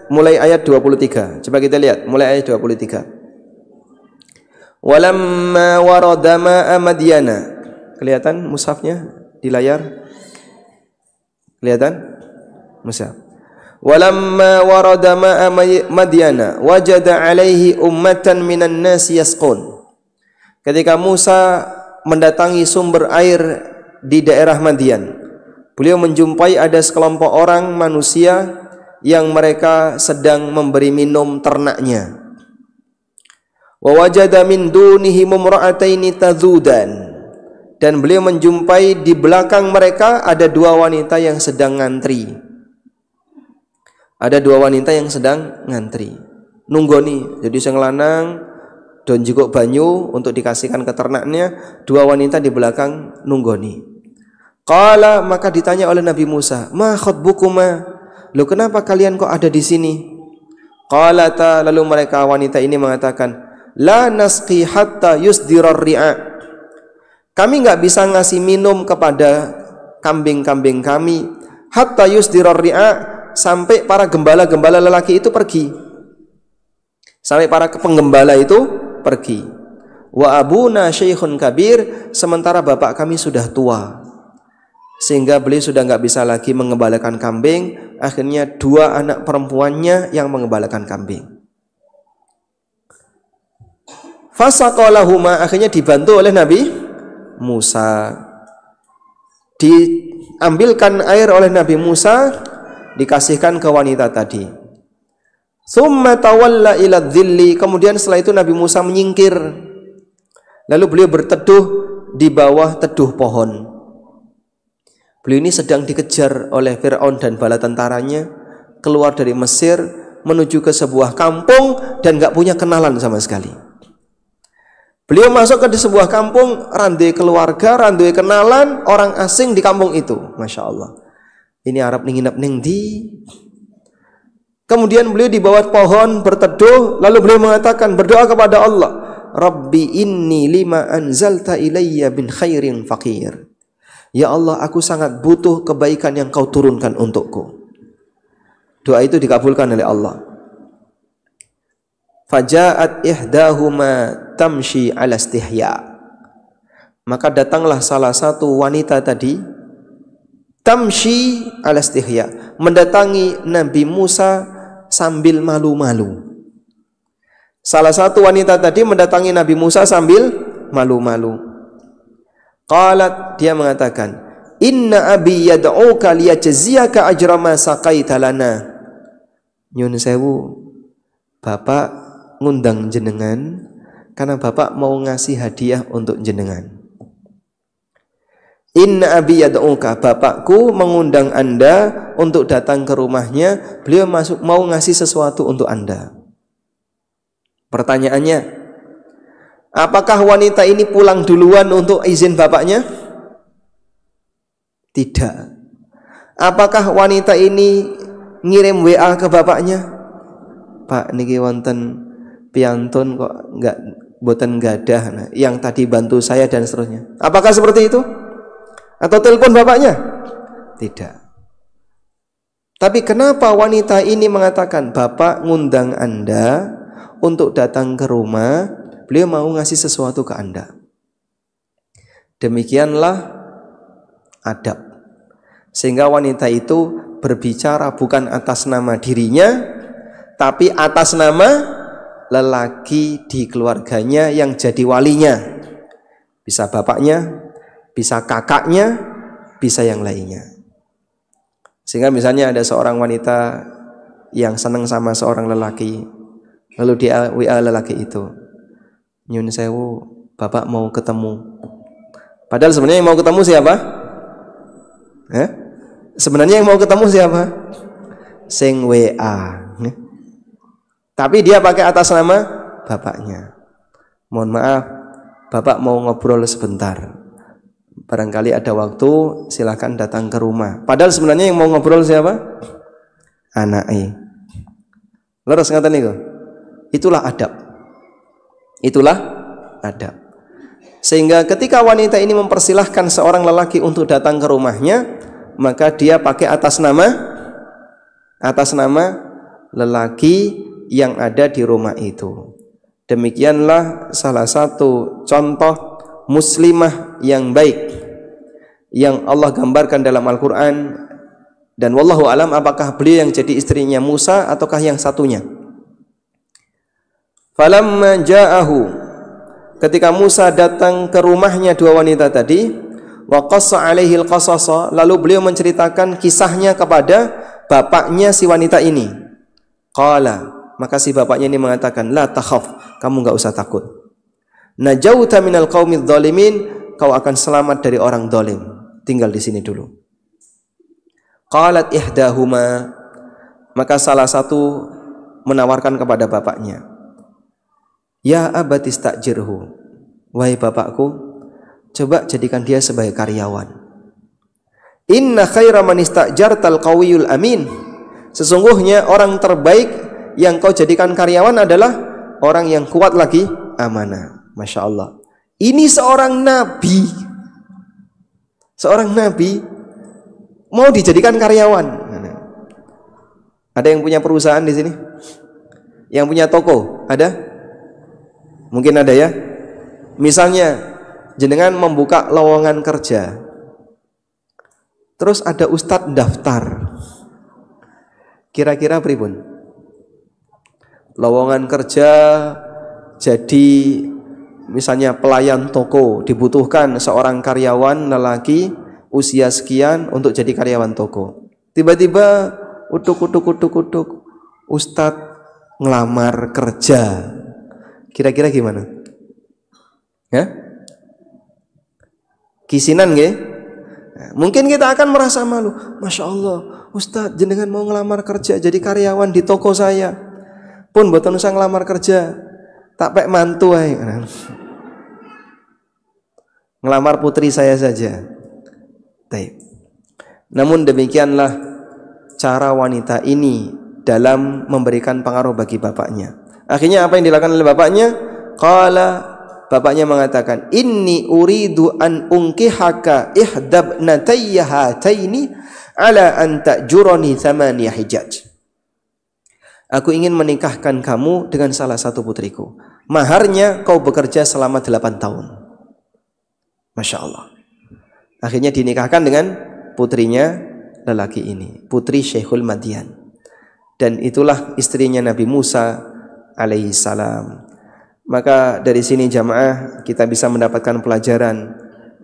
mulai ayat 23. Coba kita lihat mulai ayat 23. Walamma warada ma'a Madyana. Kelihatan mushafnya di layar? Kelihatan? Mushaf. Walamma warada ma'a Madyana wajada alaihi ummatan minan nasi yasqun. Ketika Musa mendatangi sumber air di daerah Madyan, beliau menjumpai ada sekelompok orang manusia yang mereka sedang memberi minum ternaknya. Wa wajada min dunihim imra'ataini tazudan. Dan beliau menjumpai di belakang mereka ada dua wanita yang sedang ngantri. Ada dua wanita yang sedang ngantri. Nunggoni, jadi sing lanang don jukuk banyu untuk dikasihkan ke ternaknya, dua wanita di belakang nunggoni. Qala, maka ditanya oleh Nabi Musa, "Ma khatbukuma?" Loh, kenapa kalian kok ada di sini? Qalata, lalu mereka wanita ini mengatakan, "La nasqi hatta yusdirar ri'a." Kami enggak bisa ngasih minum kepada kambing-kambing kami hatta yusdirar ri'a, sampai para gembala-gembala lelaki itu pergi. Sampai para penggembala itu pergi. Wa abuna syaikhun kabir, sementara bapak kami sudah tua, sehingga beliau sudah enggak bisa lagi mengembalakan kambing. Akhirnya dua anak perempuannya yang mengembalakan kambing. Fasaqalahuma, akhirnya dibantu oleh Nabi Musa. Diambilkan air oleh Nabi Musa, dikasihkan ke wanita tadi. Tsumma tawalla ila dhilli, kemudian setelah itu Nabi Musa menyingkir. Lalu beliau berteduh di bawah teduh pohon. Beliau ini sedang dikejar oleh Fir'aun dan bala tentaranya, keluar dari Mesir menuju ke sebuah kampung dan gak punya kenalan sama sekali. Beliau masuk ke sebuah kampung, randai keluarga, randai kenalan, orang asing di kampung itu. Masya Allah, ini Arab ning nginep ning di. Kemudian beliau di bawah pohon berteduh, lalu beliau mengatakan, berdoa kepada Allah, Rabbi inni lima anzalta ilayya bin khairin faqir. Ya Allah, aku sangat butuh kebaikan yang kau turunkan untukku. Doa itu dikabulkan oleh Allah. Faja'at ihdahuma tamshi ala istihya. Maka datanglah salah satu wanita tadi, tamshi ala istihya, mendatangi Nabi Musa sambil malu-malu. Salah satu wanita tadi mendatangi Nabi Musa sambil malu-malu. Qalat, dia mengatakan, inna abi yad'uka liyajziyaka ajra ma saqaita lana. Nyun sewu, bapak ngundang jenengan karena bapak mau ngasih hadiah untuk jenengan. Inna abi yad'uka, bapakku mengundang Anda untuk datang ke rumahnya. Beliau mau ngasih sesuatu untuk Anda. Pertanyaannya, apakah wanita ini pulang duluan untuk izin bapaknya? Tidak. Apakah wanita ini ngirim WA ke bapaknya? Pak, niki wonten piantun kok enggak boten gadah, nah, yang tadi bantu saya dan seterusnya. Apakah seperti itu? Atau telepon bapaknya? Tidak. Tapi kenapa wanita ini mengatakan, bapak ngundang Anda untuk datang ke rumah, beliau mau ngasih sesuatu ke Anda. Demikianlah adab. Sehingga wanita itu berbicara bukan atas nama dirinya, tapi atas nama lelaki di keluarganya yang jadi walinya. Bisa bapaknya, bisa kakaknya, bisa yang lainnya. Sehingga misalnya ada seorang wanita yang senang sama seorang lelaki, lalu dia WA lelaki itu, nyun sewu, bapak mau ketemu. Padahal sebenarnya yang mau ketemu siapa? Sebenarnya yang mau ketemu siapa? Sing WA. Tapi dia pakai atas nama bapaknya. Mohon maaf, bapak mau ngobrol sebentar. Barangkali ada waktu, silakan datang ke rumah. Padahal sebenarnya yang mau ngobrol siapa? Anaknya. Leres ngaten niku. Itulah adab. Itulah adab. Sehingga ketika wanita ini mempersilahkan seorang lelaki untuk datang ke rumahnya, maka dia pakai atas nama atas nama lelaki yang ada di rumah itu. Demikianlah salah satu contoh muslimah yang baik yang Allah gambarkan dalam Al-Quran. Dan wallahu alam, apakah beliau yang jadi istrinya Musa ataukah yang satunya. Falamma ja'ahu, ketika Musa datang ke rumahnya dua wanita tadi, wa qassa alaihi al-qasasa, lalu beliau menceritakan kisahnya kepada bapaknya si wanita ini. Qala, maka si bapaknya ini mengatakan, la takhaf, kamu enggak usah takut. Najauta minal qaumidz zalimin, kau akan selamat dari orang zalim. Tinggal di sini dulu. Qalat ihdahuma, maka salah satu menawarkan kepada bapaknya, ya abati istajirhu, wahai bapakku, coba jadikan dia sebagai karyawan. Inna khaira man istajartal qawiyul amin, sesungguhnya orang terbaik yang kau jadikan karyawan adalah orang yang kuat lagi amanah. Masya Allah, ini seorang nabi mau dijadikan karyawan. Ada yang punya perusahaan di sini? Yang punya toko? Ada? Mungkin ada ya. Misalnya jenengan membuka lowongan kerja, terus ada ustadz daftar. Kira-kira pripun? Lowongan kerja jadi misalnya pelayan toko, dibutuhkan seorang karyawan lelaki usia sekian untuk jadi karyawan toko. Tiba-tiba utuk ustadz ngelamar kerja. Kira-kira gimana? Ya? Kisinan nggih? Mungkin kita akan merasa malu. Masya Allah, ustadz jenengan mau ngelamar kerja jadi karyawan di toko saya. Pun mboten usah ngelamar kerja, tak pek mantu ae. Ngelamar putri saya saja. Baik. Namun demikianlah cara wanita ini dalam memberikan pengaruh bagi bapaknya. Akhirnya apa yang dilakukan oleh bapaknya? Qala, bapaknya mengatakan, inni uridu an unkihaka ihdabnatayya hataini ala an ta'jurani thamaniya hijaj. Aku ingin menikahkan kamu dengan salah satu putriku. Maharnya kau bekerja selama 8 tahun. Masya Allah. Akhirnya dinikahkan dengan putrinya lelaki ini, putri Syekhul Madian. Dan itulah istrinya Nabi Musa alaihi salam. Maka dari sini jamaah kita bisa mendapatkan pelajaran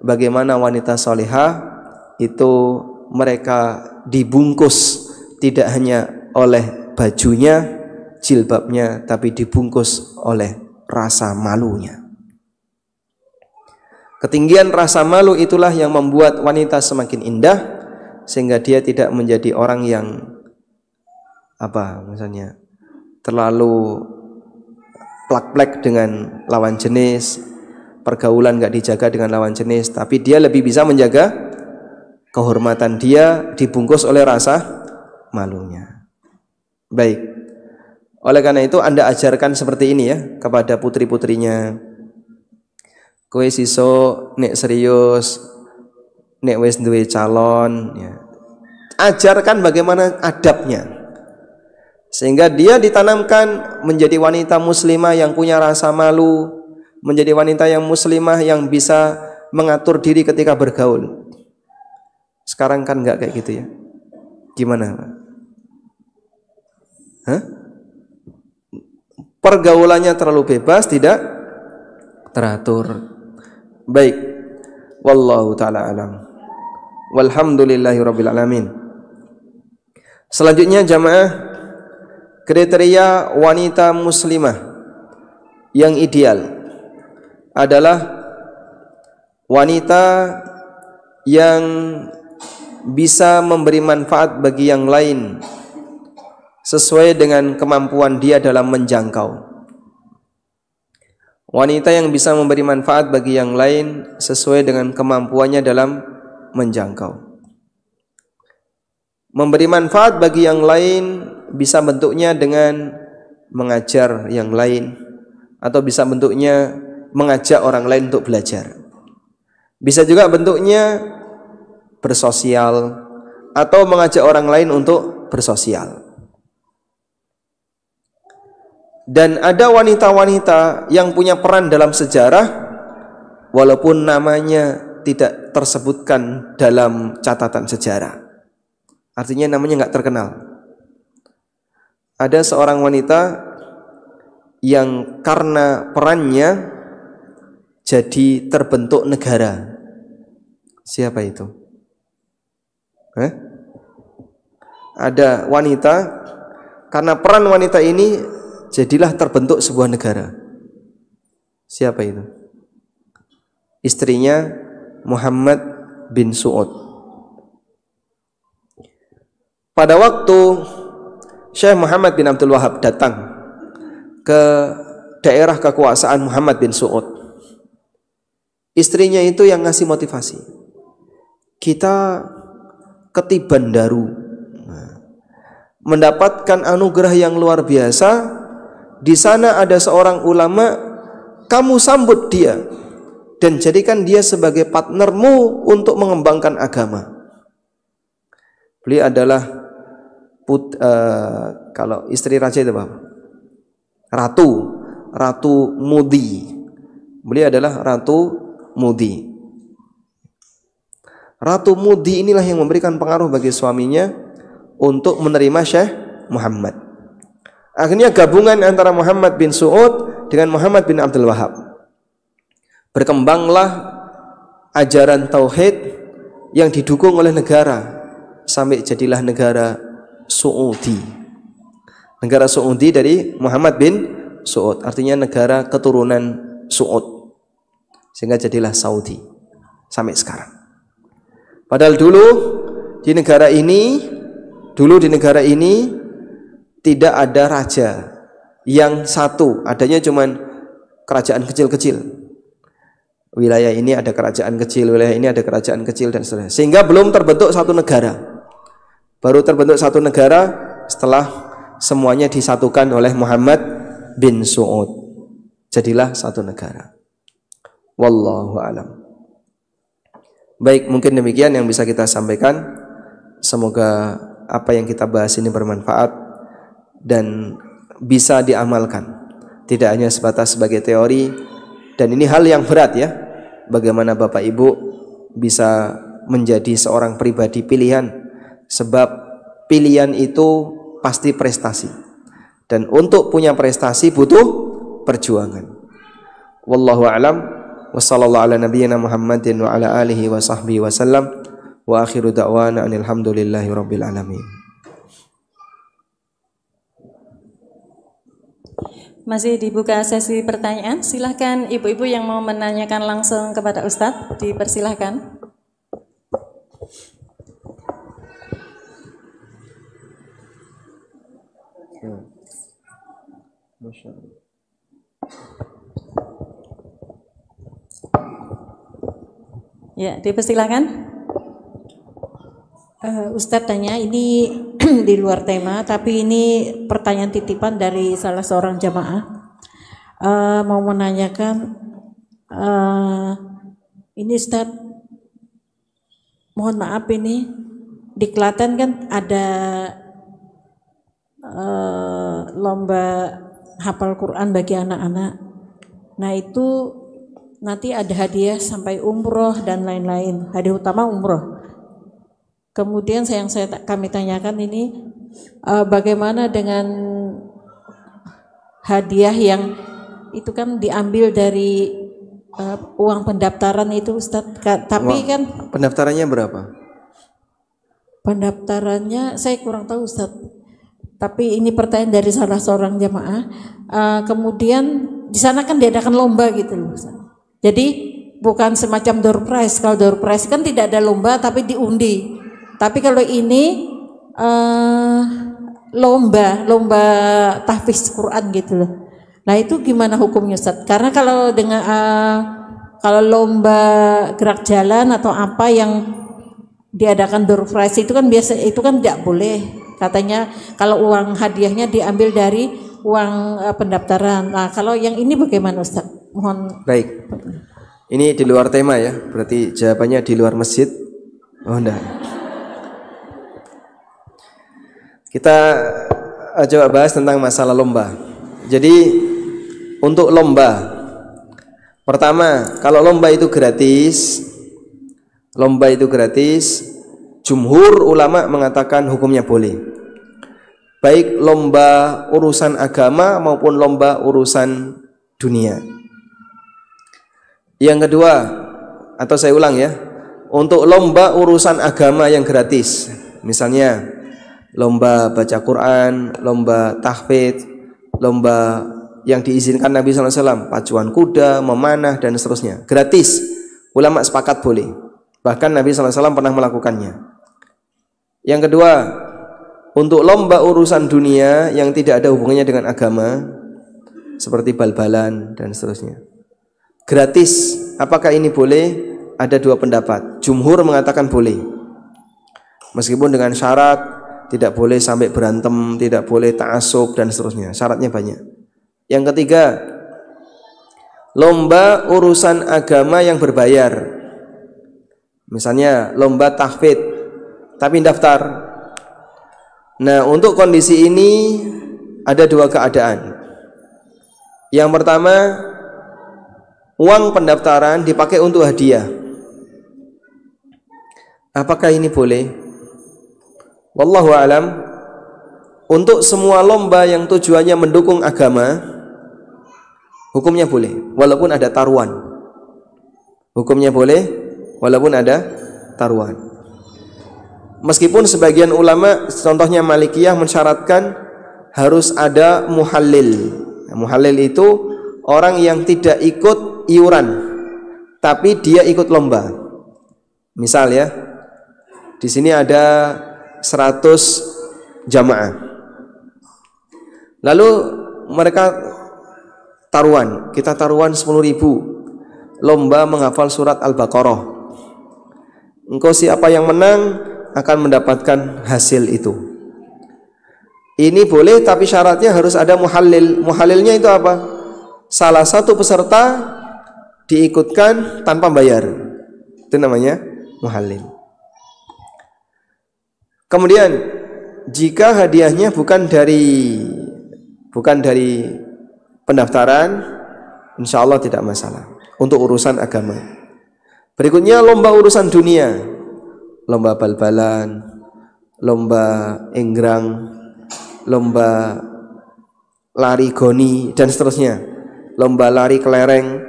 bagaimana wanita solehah itu mereka dibungkus tidak hanya oleh bajunya, jilbabnya, tapi dibungkus oleh rasa malunya. Ketinggian rasa malu itulah yang membuat wanita semakin indah, sehingga dia tidak menjadi orang yang misalnya terlalu plak-plek dengan lawan jenis, pergaulan gak dijaga dengan lawan jenis, tapi dia lebih bisa menjaga kehormatan dia dibungkus oleh rasa malunya. Baik, oleh karena itu Anda ajarkan seperti ini ya kepada putri-putrinya. Kowe siso nek serius, nek wis duwe calon ya. Ajarkan bagaimana adabnya, sehingga dia ditanamkan menjadi wanita muslimah yang punya rasa malu, menjadi wanita yang muslimah yang bisa mengatur diri ketika bergaul. Sekarang kan enggak kayak gitu ya. Gimana? Pergaulannya terlalu bebas, tidak teratur. Baik, wallahu ta'ala alam. Walhamdulillahirabbil alamin. Selanjutnya jamaah, kriteria wanita muslimah yang ideal adalah wanita yang bisa memberi manfaat bagi yang lain sesuai dengan kemampuan dia dalam menjangkau. Wanita yang bisa memberi manfaat bagi yang lain sesuai dengan kemampuannya dalam menjangkau. Memberi manfaat bagi yang lain bisa bentuknya dengan mengajar yang lain, atau bisa bentuknya mengajak orang lain untuk belajar. Bisa juga bentuknya bersosial atau mengajak orang lain untuk bersosial. Dan ada wanita-wanita yang punya peran dalam sejarah walaupun namanya tidak tersebutkan dalam catatan sejarah. Artinya namanya nggak terkenal. Ada seorang wanita yang karena perannya jadi terbentuk negara. Siapa itu? Ada wanita, karena peran wanita ini jadilah terbentuk sebuah negara. Siapa itu? Istrinya Muhammad bin Su'ud. Pada waktu Syekh Muhammad bin Abdul Wahab datang ke daerah kekuasaan Muhammad bin Su'ud, istrinya itu yang ngasih motivasi. Kita ketiban daru, mendapatkan anugerah yang luar biasa. Di sana ada seorang ulama, kamu sambut dia dan jadikan dia sebagai partnermu untuk mengembangkan agama. Beliau adalah kalau istri raja itu apa? Ratu Mudi. Beliau adalah Ratu Mudi. Ratu Mudi inilah yang memberikan pengaruh bagi suaminya untuk menerima Syekh Muhammad. Akhirnya gabungan antara Muhammad bin Su'ud dengan Muhammad bin Abdul Wahab. Berkembanglah ajaran tauhid yang didukung oleh negara sampai jadilah negara Saudi. Negara Saudi dari Muhammad bin Su'ud, artinya negara keturunan Su'ud, sehingga jadilah Saudi sampai sekarang. Padahal dulu di negara ini tidak ada raja yang satu, adanya cuman kerajaan kecil-kecil. Wilayah ini ada kerajaan kecil, wilayah ini ada kerajaan kecil dan seterusnya. Sehingga belum terbentuk satu negara. Baru terbentuk satu negara setelah semuanya disatukan oleh Muhammad bin Su'ud. Jadilah satu negara. Wallahu a'lam. Baik, mungkin demikian yang bisa kita sampaikan. Semoga apa yang kita bahas ini bermanfaat dan bisa diamalkan. Tidak hanya sebatas sebagai teori. Dan ini hal yang berat ya. Bagaimana Bapak Ibu bisa menjadi seorang pribadi pilihan. Sebab pilihan itu pasti prestasi. Dan untuk punya prestasi butuh perjuangan. Wallahu a'lam. Wa sallallahu ala nabiyyina Muhammadin wa ala alihi wa sahbihi wa sallam. Wa akhiru da'wana alhamdulillahi rabbil alamin.
Masih dibuka sesi pertanyaan. Silahkan ibu-ibu yang mau menanyakan langsung kepada Ustadz, dipersilahkan. Ya, dipersilakan.
Ustadz tanya, ini di luar tema, tapi ini pertanyaan titipan dari salah seorang jamaah. Mau menanyakan, ini Ustadz, mohon maaf ini di Klaten kan ada lomba hafal Quran bagi anak-anak. Nah itu nanti ada hadiah sampai umroh dan lain-lain. Hadiah utama umroh. Kemudian kami tanyakan ini bagaimana dengan hadiah yang itu kan diambil dari uang pendaftaran itu Ustadz. Tapi kan
pendaftarannya berapa?
Pendaftarannya saya kurang tahu Ustadz. Tapi ini pertanyaan dari salah seorang jamaah. Kemudian di sana kan diadakan lomba gitu loh Ustadz. Jadi bukan semacam door prize. Kalau door prize kan tidak ada lomba tapi diundi. Tapi kalau ini lomba tahfiz Quran gitu loh. Nah itu gimana hukumnya Ustaz? Karena kalau dengan kalau lomba gerak jalan atau apa yang diadakan door prize itu kan biasa, itu kan tidak boleh. Katanya kalau uang hadiahnya diambil dari uang pendaftaran. Nah kalau yang ini bagaimana Ustaz? Mohon.
Baik. Ini di luar tema ya. Berarti jawabannya di luar masjid. Oh enggak. Kita coba bahas tentang masalah lomba. Jadi untuk lomba, pertama, kalau lomba itu gratis, jumhur ulama mengatakan hukumnya boleh. Baik lomba urusan agama maupun lomba urusan dunia. Yang kedua, atau saya ulang ya, untuk lomba urusan agama yang gratis, misalnya lomba baca Quran, lomba tahfidz, lomba yang diizinkan Nabi SAW, pacuan kuda, memanah dan seterusnya, gratis, ulama sepakat boleh. Bahkan Nabi SAW pernah melakukannya. Yang kedua, untuk lomba urusan dunia yang tidak ada hubungannya dengan agama, seperti bal-balan dan seterusnya, gratis. Apakah ini boleh? Ada dua pendapat. Jumhur mengatakan boleh, meskipun dengan syarat tidak boleh sampai berantem, tidak boleh ta'assub dan seterusnya. Syaratnya banyak. Yang ketiga, lomba urusan agama yang berbayar, misalnya lomba tahfidz tapi daftar. Nah, untuk kondisi ini ada dua keadaan. Yang pertama, uang pendaftaran dipakai untuk hadiah. Apakah ini boleh? Wallahu alam. Untuk semua lomba yang tujuannya mendukung agama, hukumnya boleh walaupun ada taruhan. Hukumnya boleh walaupun ada taruhan. Meskipun sebagian ulama, contohnya Malikiyah, mensyaratkan harus ada muhallil. Muhallil itu orang yang tidak ikut iuran tapi dia ikut lomba. Misal ya, di sini ada 100 jamaah, lalu mereka taruhan, kita taruhan 10.000, lomba menghafal surat Al-Baqarah. Engkau siapa yang menang akan mendapatkan hasil itu. Ini boleh, tapi syaratnya harus ada muhallil. Muhallilnya itu apa? Salah satu peserta diikutkan tanpa bayar, itu namanya muhallil. Kemudian jika hadiahnya bukan dari pendaftaran, insya Allah tidak masalah untuk urusan agama. Berikutnya lomba urusan dunia, lomba bal-balan, lomba enggrang, lomba lari goni dan seterusnya, lomba lari kelereng.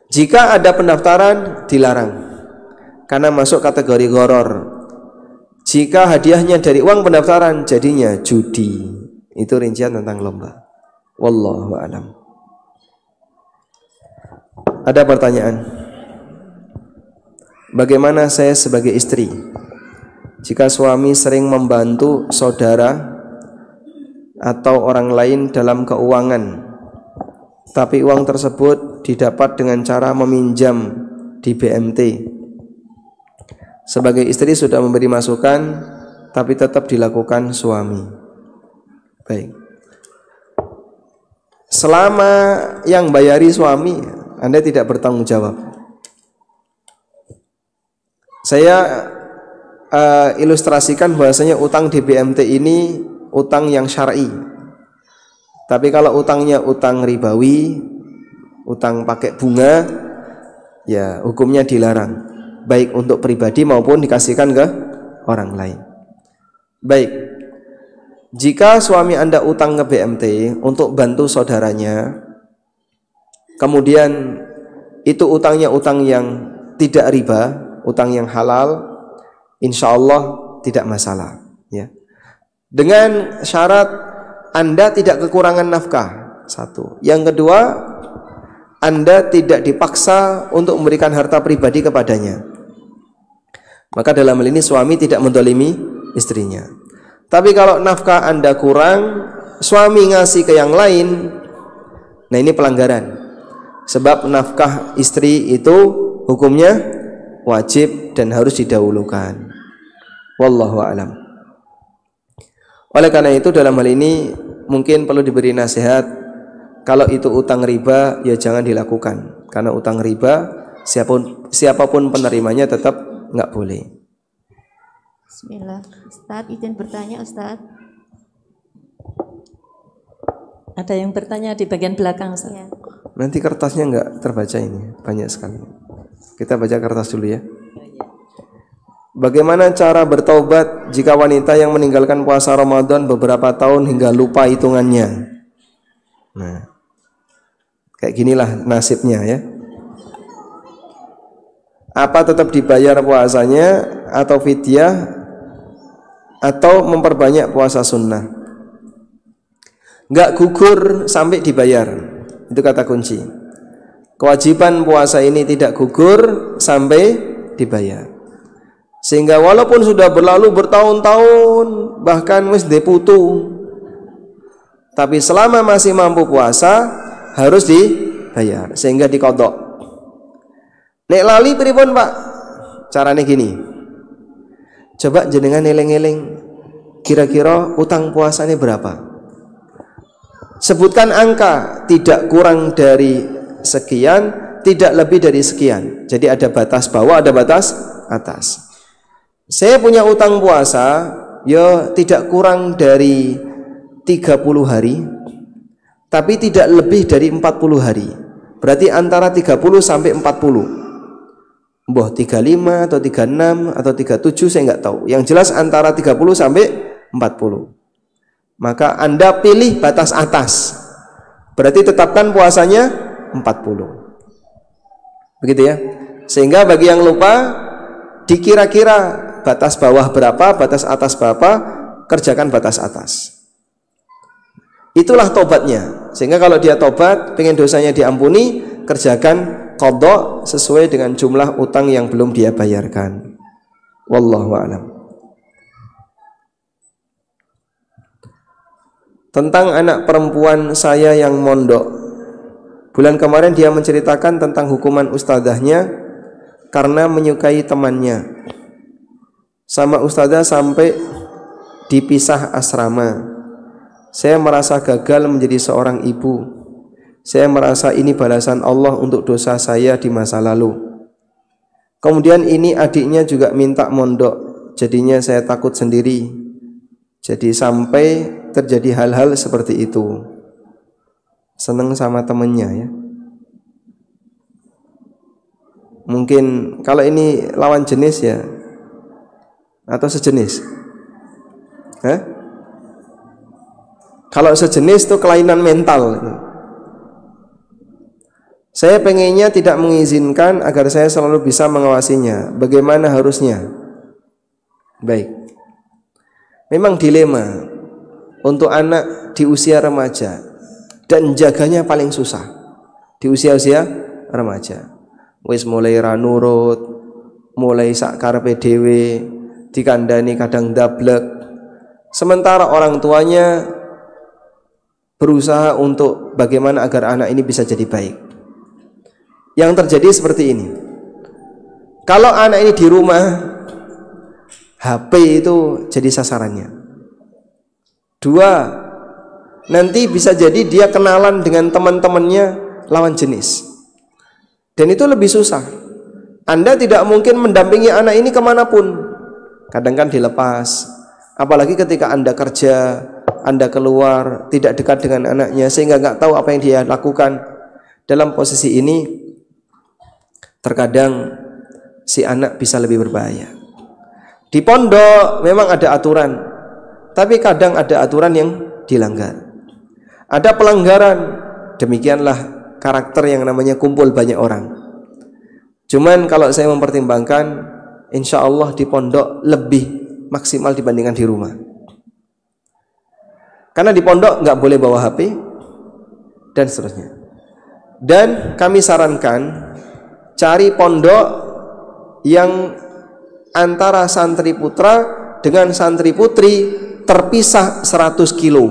Jika ada pendaftaran dilarang karena masuk kategori gharar. Jika hadiahnya dari uang pendaftaran jadinya judi. Itu rincian tentang lomba. Wallahu a'lam. Ada pertanyaan? Bagaimana saya sebagai istri jika suami sering membantu saudara atau orang lain dalam keuangan, tapi uang tersebut didapat dengan cara meminjam di BMT? Sebagai istri sudah memberi masukan, tapi tetap dilakukan suami. Baik. Selama yang bayari suami, Anda tidak bertanggung jawab. Saya ilustrasikan bahwasanya utang di BMT ini utang yang syar'i. Tapi kalau utangnya utang ribawi, utang pakai bunga, ya hukumnya dilarang, baik untuk pribadi maupun dikasihkan ke orang lain. Baik, jika suami Anda utang ke BMT untuk bantu saudaranya, kemudian itu utangnya utang yang tidak riba, utang yang halal, insya Allah tidak masalah ya. Dengan syarat Anda tidak kekurangan nafkah, satu. Yang kedua, Anda tidak dipaksa untuk memberikan harta pribadi kepadanya. Maka dalam hal ini suami tidak mendolimi istrinya. Tapi kalau nafkah Anda kurang, suami ngasih ke yang lain, nah ini pelanggaran. Sebab nafkah istri itu hukumnya wajib dan harus didahulukan. Wallahu a'lam. Oleh karena itu dalam hal ini mungkin perlu diberi nasihat, kalau itu utang riba ya jangan dilakukan. Karena utang riba siapapun penerimanya tetap nggak boleh.
Bismillah. Ustaz, izin bertanya Ustaz.
Ada yang bertanya di bagian belakang, Ustaz.
Ya.
Nanti kertasnya nggak terbaca ini, banyak sekali. Kita baca kertas dulu ya. Bagaimana cara bertaubat jika wanita yang meninggalkan puasa Ramadan beberapa tahun hingga lupa hitungannya? Nah, kayak ginilah nasibnya ya. Apa tetap dibayar puasanya atau fidyah atau memperbanyak puasa sunnah? Nggak gugur sampai dibayar, itu kata kunci. Kewajiban puasa ini tidak gugur sampai dibayar. Sehingga walaupun sudah berlalu bertahun-tahun, bahkan wis deputu, tapi selama masih mampu puasa harus dibayar, sehingga dikodok. Nek lali pripun Pak? Caranya gini. Coba jenengan eling-eling, kira-kira utang puasanya berapa? Sebutkan angka, tidak kurang dari sekian, tidak lebih dari sekian. Jadi ada batas bawah, ada batas atas. Saya punya utang puasa, ya tidak kurang dari 30 hari, tapi tidak lebih dari 40 hari. Berarti antara 30 sampai 40. Mbah 35 atau 36 atau 37 saya nggak tahu. Yang jelas antara 30 sampai 40. Maka Anda pilih batas atas. Berarti tetapkan puasanya 40. Begitu ya. Sehingga bagi yang lupa, dikira-kira batas bawah berapa, batas atas berapa, kerjakan batas atas. Itulah tobatnya. Sehingga kalau dia tobat, pengen dosanya diampuni, kerjakan qadha sesuai dengan jumlah utang yang belum dia bayarkan. Wallahu a'lam. Tentang anak perempuan saya yang mondok. Bulan kemarin dia menceritakan tentang hukuman ustadzahnya karena menyukai temannya. Sama ustadzah sampai dipisah asrama. Saya merasa gagal menjadi seorang ibu. Saya merasa ini balasan Allah untuk dosa saya di masa lalu. Kemudian ini adiknya juga minta mondok. Jadinya saya takut sendiri. Jadi sampai terjadi hal-hal seperti itu. Seneng sama temennya ya. Mungkin kalau ini lawan jenis ya, atau sejenis. Hah? Kalau sejenis itu kelainan mental. Saya pengennya tidak mengizinkan agar saya selalu bisa mengawasinya. Bagaimana harusnya? Baik. Memang dilema untuk anak di usia remaja dan jaganya paling susah di usia-usia remaja. Wis mulai ra nurut, mulai sak karepe dhewe, dikandani kadang dablek. Sementara orang tuanya berusaha untuk bagaimana agar anak ini bisa jadi baik. Yang terjadi seperti ini. Kalau anak ini di rumah, HP itu jadi sasarannya. Dua, nanti bisa jadi dia kenalan dengan teman-temannya lawan jenis. Dan itu lebih susah. Anda tidak mungkin mendampingi anak ini kemanapun. Kadang kan dilepas. Apalagi ketika Anda kerja, Anda keluar, tidak dekat dengan anaknya, sehingga nggak tahu apa yang dia lakukan. Dalam posisi ini, terkadang si anak bisa lebih berbahaya. Di pondok memang ada aturan, tapi kadang ada aturan yang dilanggar. Ada pelanggaran, demikianlah karakter yang namanya kumpul banyak orang. Cuman kalau saya mempertimbangkan, insya Allah di pondok lebih maksimal dibandingkan di rumah. Karena di pondok nggak boleh bawa HP dan seterusnya. Dan kami sarankan cari pondok yang antara santri putra dengan santri putri terpisah 100 kilo.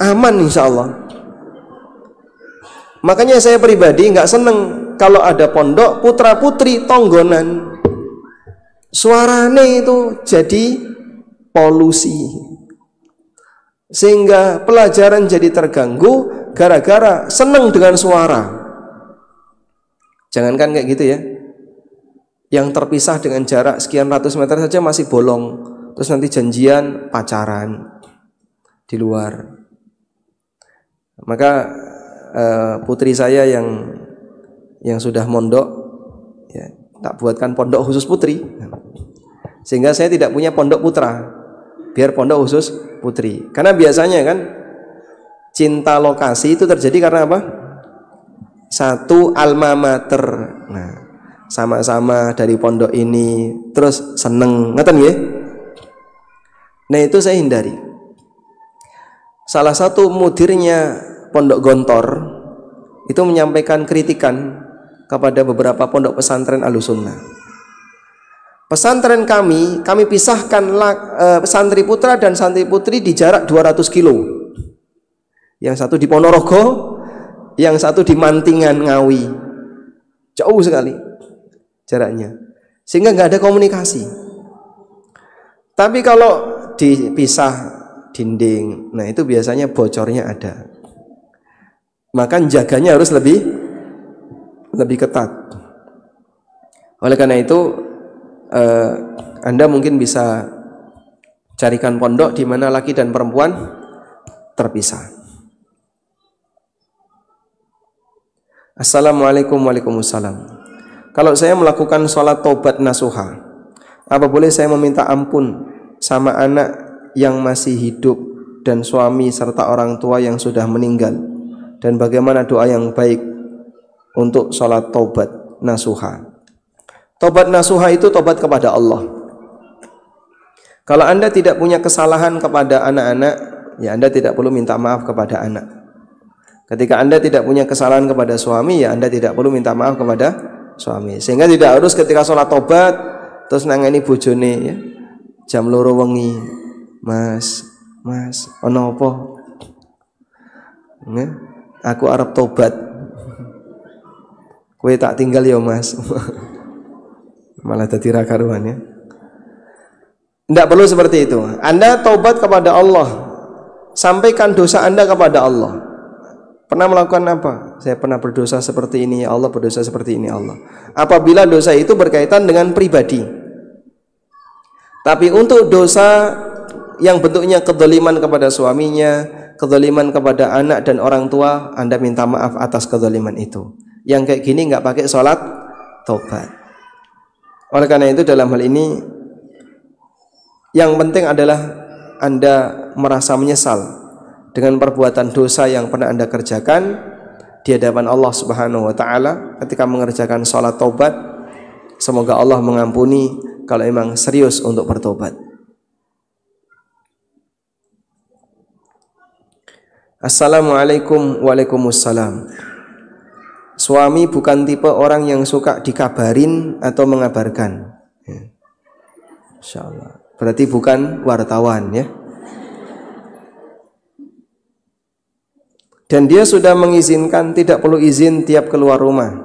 Aman insya Allah. Makanya saya pribadi nggak seneng kalau ada pondok putra putri tonggonan. Suarane itu jadi polusi, sehingga pelajaran jadi terganggu gara-gara seneng dengan suara. Jangankan kayak gitu ya, yang terpisah dengan jarak sekian ratus meter saja masih bolong. Terus nanti janjian pacaran. di luar. Maka putri saya yang sudah mondok, ya, tak buatkan pondok khusus putri, sehingga saya tidak punya pondok putra, biar pondok khusus putri. Karena biasanya kan cinta lokasi itu terjadi karena apa? Satu alma mater. Nah, sama-sama dari pondok ini terus seneng, ngeten nggih? Nah, itu saya hindari. Salah satu mudirnya Pondok Gontor itu menyampaikan kritikan kepada beberapa pondok pesantren Ahlussunnah. Pesantren kami pisahkan santri putra dan santri putri di jarak 200 kilo. Yang satu di Ponorogo, yang satu di Mantingan, Ngawi. Jauh sekali jaraknya, sehingga nggak ada komunikasi. Tapi kalau dipisah dinding, nah itu biasanya bocornya ada. Maka jaganya harus lebih ketat. Oleh karena itu Anda mungkin bisa carikan pondok di mana laki dan perempuan terpisah. Assalamualaikum. Waalaikumsalam. Kalau saya melakukan sholat taubat nasuha, apa boleh saya meminta ampun sama anak yang masih hidup dan suami serta orang tua yang sudah meninggal? Dan bagaimana doa yang baik untuk sholat taubat nasuha? Taubat nasuha itu taubat kepada Allah. Kalau Anda tidak punya kesalahan kepada anak-anak, ya Anda tidak perlu minta maaf kepada anak. Ketika Anda tidak punya kesalahan kepada suami, ya Anda tidak perlu minta maaf kepada suami. Sehingga tidak harus ketika sholat taubat terus nangani bojone, ya, jam 2 wengi, Mas, ono apa? Aku arep tobat. Kowe tak tinggal ya, Mas. Malah dadi ra karuan, ya. Tidak perlu seperti itu. Anda taubat kepada Allah, sampaikan dosa Anda kepada Allah. Pernah melakukan apa? Saya pernah berdosa seperti ini, ya Allah, berdosa seperti ini, Allah. Apabila dosa itu berkaitan dengan pribadi. Tapi untuk dosa yang bentuknya kedzaliman kepada suaminya, kedzaliman kepada anak dan orang tua, Anda minta maaf atas kedzaliman itu. Yang kayak gini nggak pakai sholat taubat. Oleh karena itu dalam hal ini yang penting adalah Anda merasa menyesal dengan perbuatan dosa yang pernah Anda kerjakan di hadapan Allah Subhanahu wa taala ketika mengerjakan sholat taubat. Semoga Allah mengampuni kalau memang serius untuk bertobat. Assalamualaikum. Waalaikumsalam. Suami bukan tipe orang yang suka dikabarin atau mengabarkan, ya. Insyaallah. Berarti bukan wartawan, ya. Dan dia sudah mengizinkan tidak perlu izin tiap keluar rumah.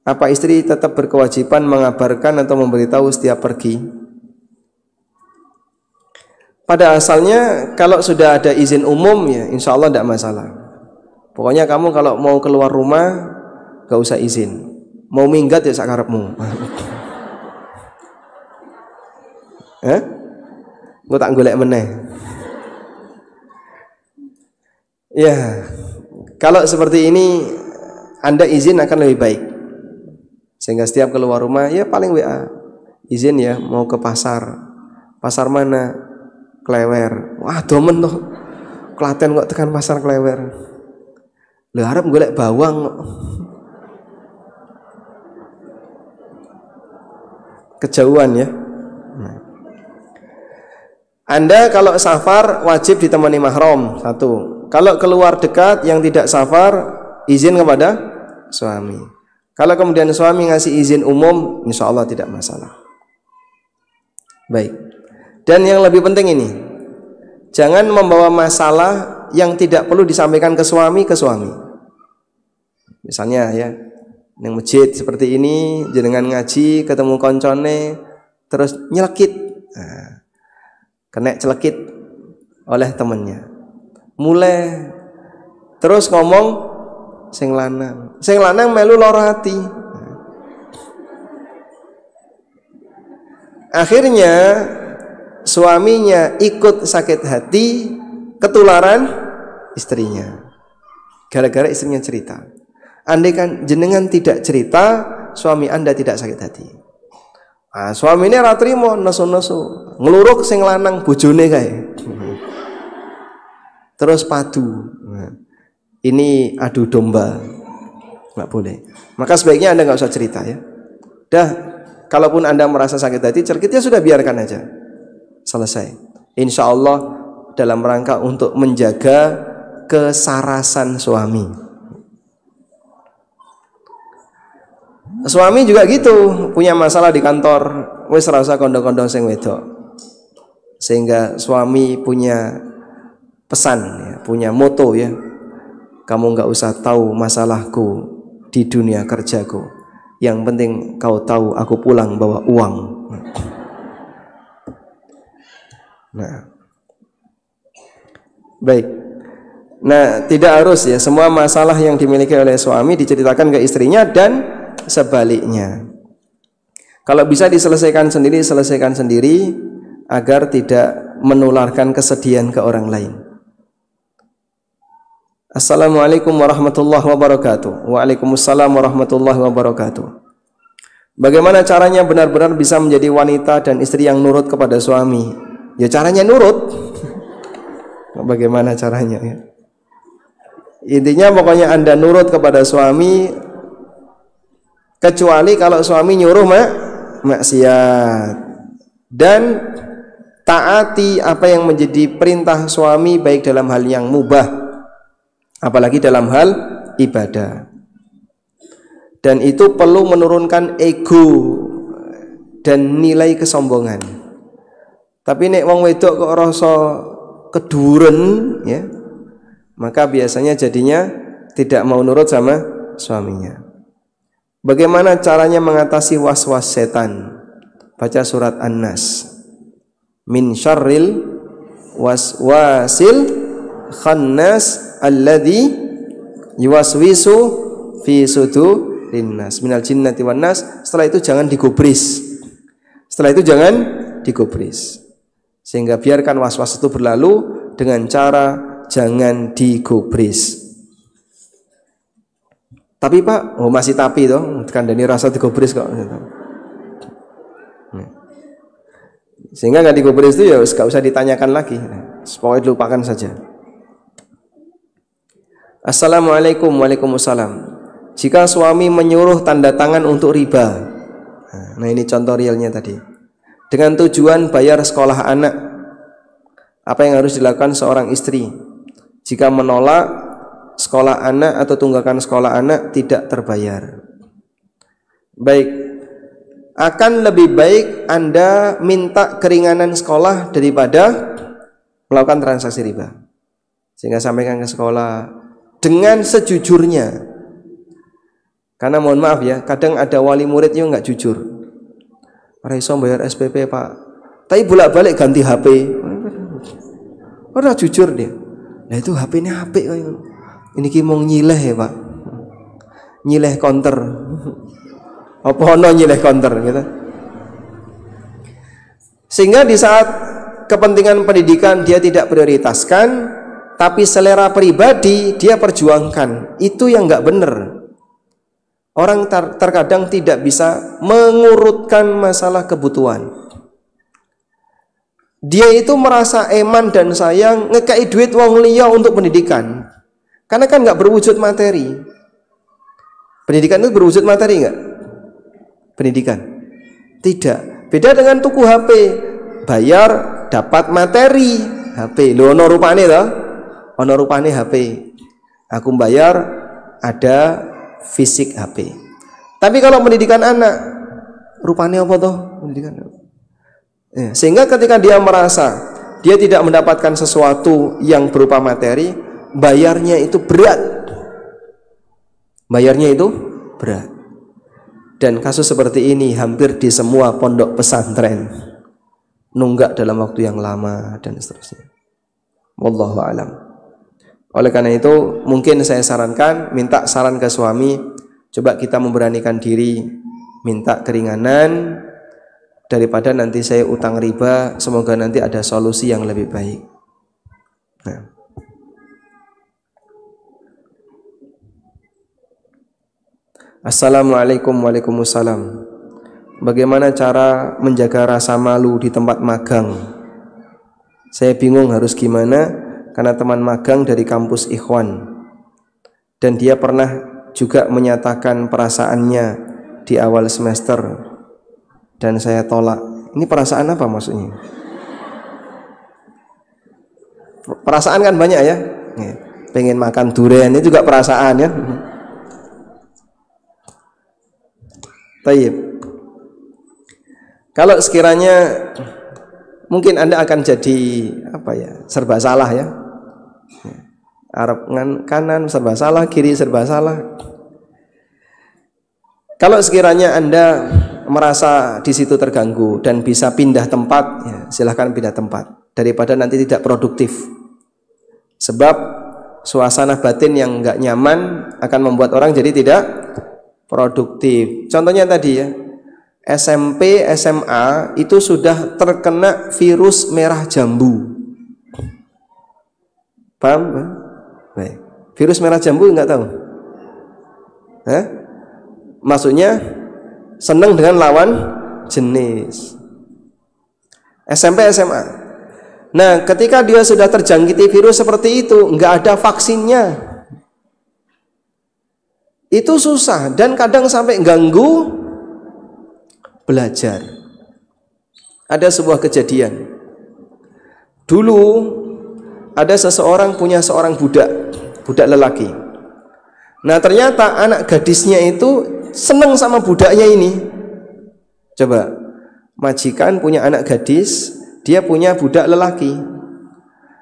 Apa istri tetap berkewajiban mengabarkan atau memberitahu setiap pergi? Pada asalnya kalau sudah ada izin umum, ya insya Allah tidak masalah. Pokoknya kamu kalau mau keluar rumah gak usah izin. Mau minggat ya sakarepmu. Gue tak golek meneh. Ya, kalau seperti ini Anda izin akan lebih baik. Sehingga setiap keluar rumah ya paling WA. Izin ya mau ke pasar. Pasar mana? Klewer. Wah, domen tuh. Klaten kok tekan pasar Klewer. Lha arep golek bawang kok. Kejauhan, ya. Anda kalau safar wajib ditemani mahram, satu. Kalau keluar dekat yang tidak safar, izin kepada suami. Kalau kemudian suami ngasih izin umum, insya Allah tidak masalah. Baik. Dan yang lebih penting ini, jangan membawa masalah yang tidak perlu disampaikan ke suami. Misalnya ya, yang masjid seperti ini, jenengan ngaji, ketemu koncone, terus nyelekit, kena celekit oleh temannya. Mulai terus ngomong sing lanang melu lara hati. Akhirnya suaminya ikut sakit hati ketularan istrinya. Gara-gara istrinya cerita. Andai kan jenengan tidak cerita, suami Anda tidak sakit hati. Nah, suami ini ra trimo nesu-nesu, ngluruk sing lanang bojone kae. Terus padu. Nah, ini adu domba. Nggak boleh. Maka sebaiknya Anda nggak usah cerita ya. Dah, kalaupun Anda merasa sakit hati, cerkitnya sudah biarkan aja. Selesai. Insya Allah dalam rangka untuk menjaga kesarasan suami. Suami juga gitu, punya masalah di kantor, wis rasa kondong-kondong sing wedok. Sehingga suami punya pesan ya, punya moto ya. Kamu nggak usah tahu masalahku di dunia kerjaku. Yang penting kau tahu aku pulang bawa uang. Nah. Baik. Nah, tidak harus ya semua masalah yang dimiliki oleh suami diceritakan ke istrinya dan sebaliknya. Kalau bisa diselesaikan sendiri, selesaikan sendiri agar tidak menularkan kesedihan ke orang lain. Assalamualaikum warahmatullahi wabarakatuh. Waalaikumsalam warahmatullahi wabarakatuh. Bagaimana caranya benar-benar bisa menjadi wanita dan istri yang nurut kepada suami? Ya caranya nurut. Bagaimana caranya ya? Intinya pokoknya Anda nurut kepada suami, kecuali kalau suami nyuruh maksiat, dan taati apa yang menjadi perintah suami baik dalam hal yang mubah, apalagi dalam hal ibadah. Dan itu perlu menurunkan ego dan nilai kesombongan. Tapi nek wong wedok kok rasa keduren ya, maka biasanya jadinya tidak mau nurut sama suaminya. Bagaimana caranya mengatasi was-was setan? Baca surat An-Nas. Min syarril waswasil khannas alladzi yuwaswisu fi sudurin nas minal jinnati wan nas. Setelah itu jangan digubris. Setelah itu jangan digubris. Sehingga biarkan was-was itu berlalu dengan cara jangan digubris. Tapi Pak, oh masih tapi toh, kandani rasa digubris kok. Sehingga nggak digubris itu ya nggak usah ditanyakan lagi. Pokoknya lupakan saja. Assalamualaikum. Waalaikumsalam. Jika suami menyuruh tanda tangan untuk riba, nah ini contoh realnya tadi, dengan tujuan bayar sekolah anak, apa yang harus dilakukan seorang istri jika menolak sekolah anak atau tunggakan sekolah anak tidak terbayar? Baik, akan lebih baik Anda minta keringanan sekolah daripada melakukan transaksi riba. Sehingga sampaikan ke sekolah dengan sejujurnya. Karena mohon maaf ya, kadang ada wali murid yang nggak jujur. Raiso bayar SPP Pak, tapi bolak-balik ganti HP. Udah jujur dia. Nah itu HP ini HP ini ki mau nyileh ya Pak, nyileh counter. Apa ono nyileh counter gitu. Sehingga di saat kepentingan pendidikan dia tidak prioritaskan, tapi selera pribadi dia perjuangkan. Itu yang nggak benar. Orang terkadang tidak bisa mengurutkan masalah kebutuhan. Dia itu merasa eman dan sayang ngekei duit wong liya untuk pendidikan. Karena kan nggak berwujud materi. Pendidikan itu berwujud materi nggak? Pendidikan tidak. Beda dengan tuku HP, bayar dapat materi HP. Lo ono rupane toh? Ono rupane HP. Aku bayar ada fisik HP. Tapi kalau pendidikan anak, rupane apa toh? Pendidikan. Sehingga ketika dia merasa dia tidak mendapatkan sesuatu yang berupa materi, bayarnya itu berat. Bayarnya itu berat. Dan kasus seperti ini hampir di semua pondok pesantren. Nunggak dalam waktu yang lama dan seterusnya. Wallahu a'lam. Oleh karena itu mungkin saya sarankan, minta saran ke suami, coba kita memberanikan diri minta keringanan daripada nanti saya utang riba. Semoga nanti ada solusi yang lebih baik. Nah. Assalamualaikum. Waalaikumsalam. Bagaimana cara menjaga rasa malu di tempat magang? Saya bingung harus gimana karena teman magang dari kampus Ikhwan dan dia pernah juga menyatakan perasaannya di awal semester dan saya tolak. Ini perasaan apa maksudnya? Perasaan kan banyak ya. Pengen makan durian ini juga perasaan ya. Tayyib. Kalau sekiranya mungkin Anda akan jadi apa ya? Serba salah ya. Arab kanan serba salah, kiri serba salah. Kalau sekiranya Anda merasa di situ terganggu dan bisa pindah tempat, ya, silahkan pindah tempat daripada nanti tidak produktif. Sebab suasana batin yang enggak nyaman akan membuat orang jadi tidak produktif. Contohnya tadi ya, SMP, SMA itu sudah terkena virus merah jambu. Paham? Baik. Virus merah jambu enggak tahu? Maksudnya senang dengan lawan jenis. SMP, SMA. Nah, ketika dia sudah terjangkiti virus seperti itu, enggak ada vaksinnya. Itu susah dan kadang sampai ganggu belajar. Ada sebuah kejadian. Dulu ada seseorang punya seorang budak lelaki. Nah, ternyata anak gadisnya itu senang sama budaknya ini. Coba, majikan punya anak gadis, dia punya budak lelaki.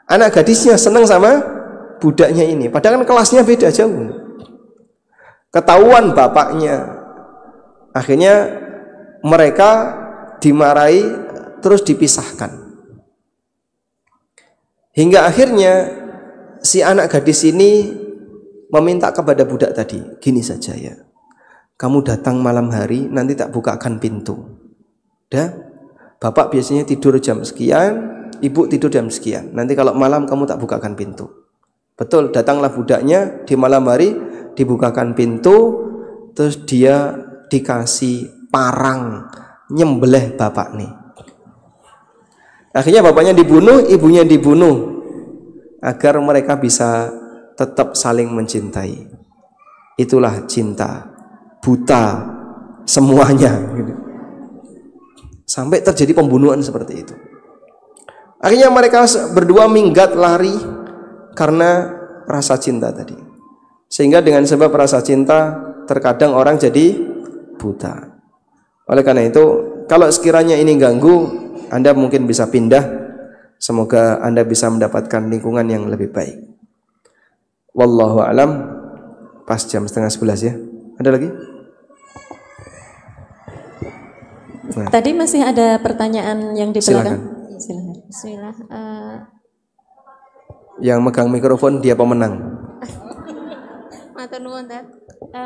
Anak gadisnya senang sama budaknya ini, padahal kan kelasnya beda jauh. Ketahuan bapaknya. Akhirnya mereka dimarahi terus dipisahkan. Hingga akhirnya si anak gadis ini meminta kepada budak tadi, gini saja ya, kamu datang malam hari nanti tak bukakan pintu. Dah, bapak biasanya tidur jam sekian, ibu tidur jam sekian. Nanti kalau malam kamu tak bukakan pintu. Betul, datanglah budaknya di malam hari, dibukakan pintu, terus dia dikasih parang nyembelih bapak nih. Akhirnya bapaknya dibunuh, ibunya dibunuh agar mereka bisa tetap saling mencintai. Itulah cinta buta semuanya gitu. Sampai terjadi pembunuhan seperti itu. Akhirnya mereka berdua minggat lari karena rasa cinta tadi. Sehingga dengan sebab rasa cinta terkadang orang jadi buta. Oleh karena itu, kalau sekiranya ini ganggu, Anda mungkin bisa pindah. Semoga Anda bisa mendapatkan lingkungan yang lebih baik. Wallahu alam. Pas jam 10:30 ya. Ada lagi? Nah.
Tadi masih ada pertanyaan yang di belakang.
Silakan.
Bismillah.
Yang megang mikrofon dia pemenang.
Matur nuwun, Tat.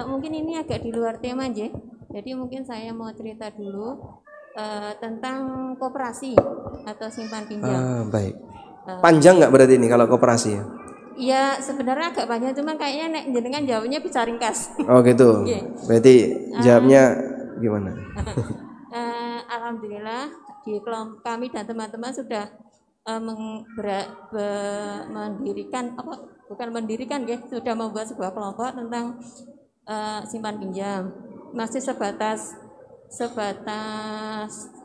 Mungkin ini agak di luar tema aja. Jadi mungkin saya mau cerita dulu tentang koperasi atau simpan pinjam.
Baik. Panjang nggak berarti ini kalau koperasi ya?
Ya sebenarnya agak panjang, cuman kayaknya nek jenengan jawabnya bisa ringkas.
Oh gitu.
Okay.
Berarti jawabnya gimana?
Alhamdulillah di kelompok kami dan teman-teman sudah mendirikan sudah membuat sebuah kelompok tentang simpan pinjam. Masih sebatas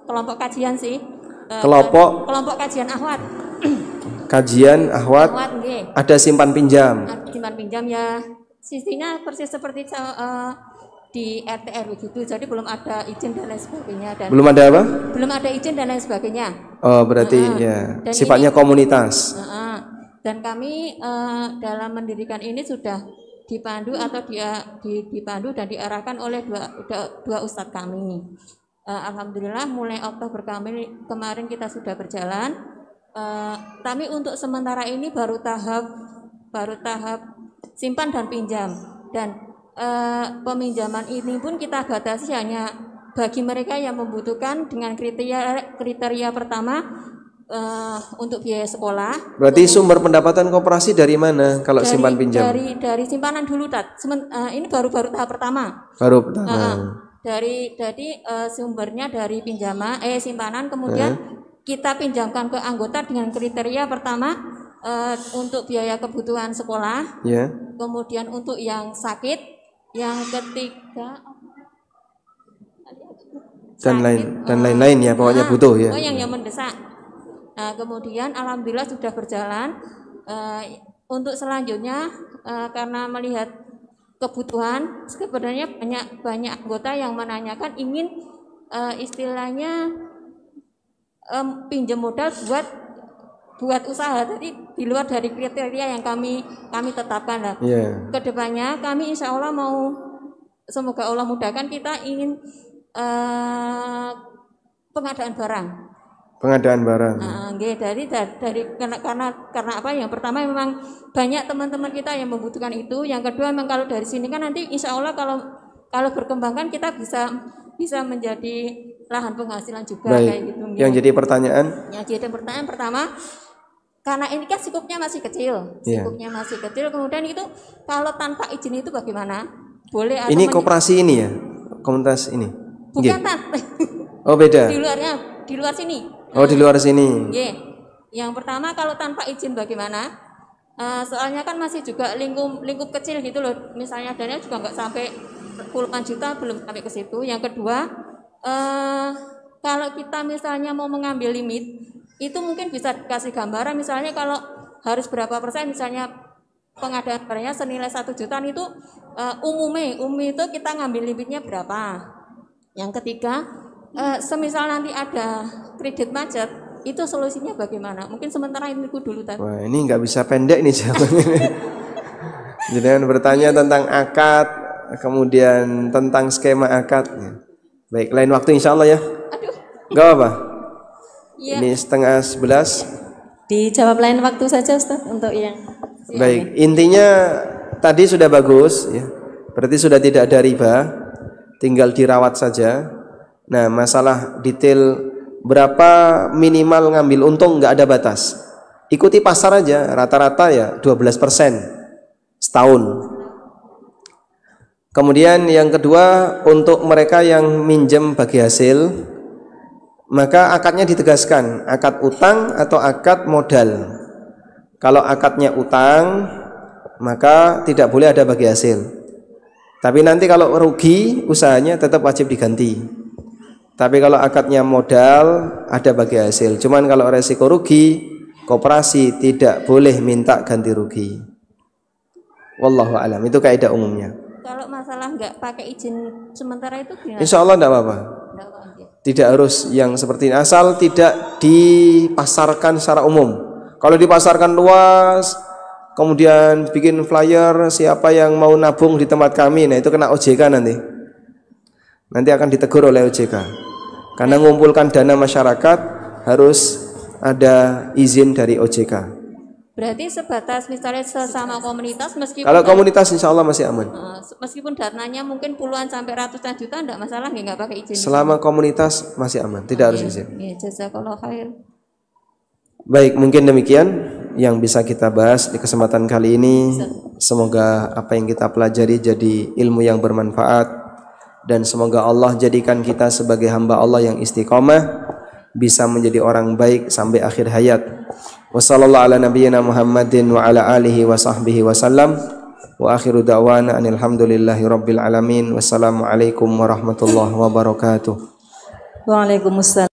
kelompok kajian sih. Kelompok kajian akhwat.
Kajian akhwat. Ada simpan pinjam.
Simpan pinjam ya. Sistemnya persis seperti di RT RW gitu. Jadi belum ada izin dan lain sebagainya. Dan
belum ada apa?
Belum ada izin dan lain sebagainya.
Oh berarti ya sifatnya ini, komunitas.
Dan kami dalam mendirikan ini sudah dipandu atau dipandu dan diarahkan oleh dua ustadz kami. Alhamdulillah mulai Oktober kemarin kita sudah berjalan. Kami untuk sementara ini baru tahap simpan dan pinjam, dan peminjaman ini pun kita batasi hanya bagi mereka yang membutuhkan dengan kriteria pertama untuk biaya sekolah.
Berarti sumber pendapatan koperasi dari mana kalau simpan pinjam?
Dari simpanan dulu, Tat. Ini baru tahap pertama.
Baru pertama.
Jadi sumbernya dari simpanan, kemudian kita pinjamkan ke anggota dengan kriteria pertama untuk biaya kebutuhan sekolah, kemudian untuk yang sakit, yang ketiga
dan lain-lain ya, pokoknya butuh ya.
Yang mendesak. Nah, kemudian alhamdulillah sudah berjalan. Untuk selanjutnya karena melihat kebutuhan, sebenarnya banyak anggota yang menanyakan ingin istilahnya pinjam modal buat usaha. Jadi di luar dari kriteria yang kami tetapkan lah. Kedepannya kami insya Allah semoga Allah mudahkan, kita ingin pengadaan barang. Dari karena apa? Yang pertama memang banyak teman-teman kita yang membutuhkan itu. Yang kedua memang kalau dari sini kan nanti insya Allah kalau berkembangkan kita bisa menjadi lahan penghasilan juga.
Baik.
Kayak gitu.
Yang jadi pertanyaan?
Yang jadi pertanyaan pertama, karena ini kan sikupnya masih kecil, kemudian itu kalau tanpa izin itu bagaimana? Boleh atau
ini koperasi ini ya, komunitas ini?
Bukan, Tat.
Oh beda.
Di luar sini.
Oh di luar sini.
Yang pertama kalau tanpa izin bagaimana? Soalnya kan masih juga lingkup kecil gitu loh. Misalnya dana juga nggak sampai puluhan juta, belum sampai ke situ. Yang kedua, kalau kita misalnya mau mengambil limit, itu mungkin bisa dikasih gambaran. Misalnya kalau harus berapa persen, misalnya pengadaan barangnya senilai 1 juta itu umum itu kita ngambil limitnya berapa. Yang ketiga, semisal nanti ada kredit macet, itu solusinya bagaimana? Mungkin sementara itu dulu tadi.
Wah, ini nggak bisa pendek nih jawabannya. Jangan bertanya tentang akad, kemudian tentang skema akad. Baik, lain waktu insya Allah ya. Nggak apa-apa. Ini 10:30.
Dijawab lain waktu saja Ustaz untuk yang
baik, intinya tadi sudah bagus ya. Berarti sudah tidak ada riba, tinggal dirawat saja. Nah, masalah detail berapa minimal ngambil untung nggak ada batas. Ikuti pasar aja, rata-rata ya 12% setahun. Kemudian yang kedua, untuk mereka yang minjem bagi hasil, maka akadnya ditegaskan, akad utang atau akad modal. Kalau akadnya utang, maka tidak boleh ada bagi hasil. Tapi nanti kalau rugi usahanya tetap wajib diganti. Tapi kalau akadnya modal ada bagi hasil. Cuman kalau resiko rugi, koperasi tidak boleh minta ganti rugi. Wallahu a'lam. Itu kaidah umumnya.
Kalau masalah nggak pakai izin sementara itu gimana?
Insya Allah tidak apa-apa. Tidak harus yang seperti ini, asal tidak dipasarkan secara umum. Kalau dipasarkan luas, kemudian bikin flyer siapa yang mau nabung di tempat kami, nah itu kena OJK nanti. Nanti akan ditegur oleh OJK. Karena mengumpulkan dana masyarakat harus ada izin dari OJK.
Berarti sebatas misalnya sesama komunitas, meskipun
kalau komunitas insya Allah masih aman.
Meskipun dananya mungkin puluhan sampai ratusan juta, enggak masalah, nggak pakai izin.
Selama komunitas masih aman, tidak harus izin.
Jazakallahu khair.
Baik, mungkin demikian yang bisa kita bahas di kesempatan kali ini. Semoga apa yang kita pelajari jadi ilmu yang bermanfaat, dan semoga Allah jadikan kita sebagai hamba Allah yang istiqomah, bisa menjadi orang baik sampai akhir hayat. Wassallallahu ala nabiyyina Muhammadin wa ala alihi wa sahbihi wasallam. Wa akhiru da'wana alhamdulillahi rabbil alamin. Wassalamualaikum warahmatullahi wabarakatuh.
Waalaikumsalam.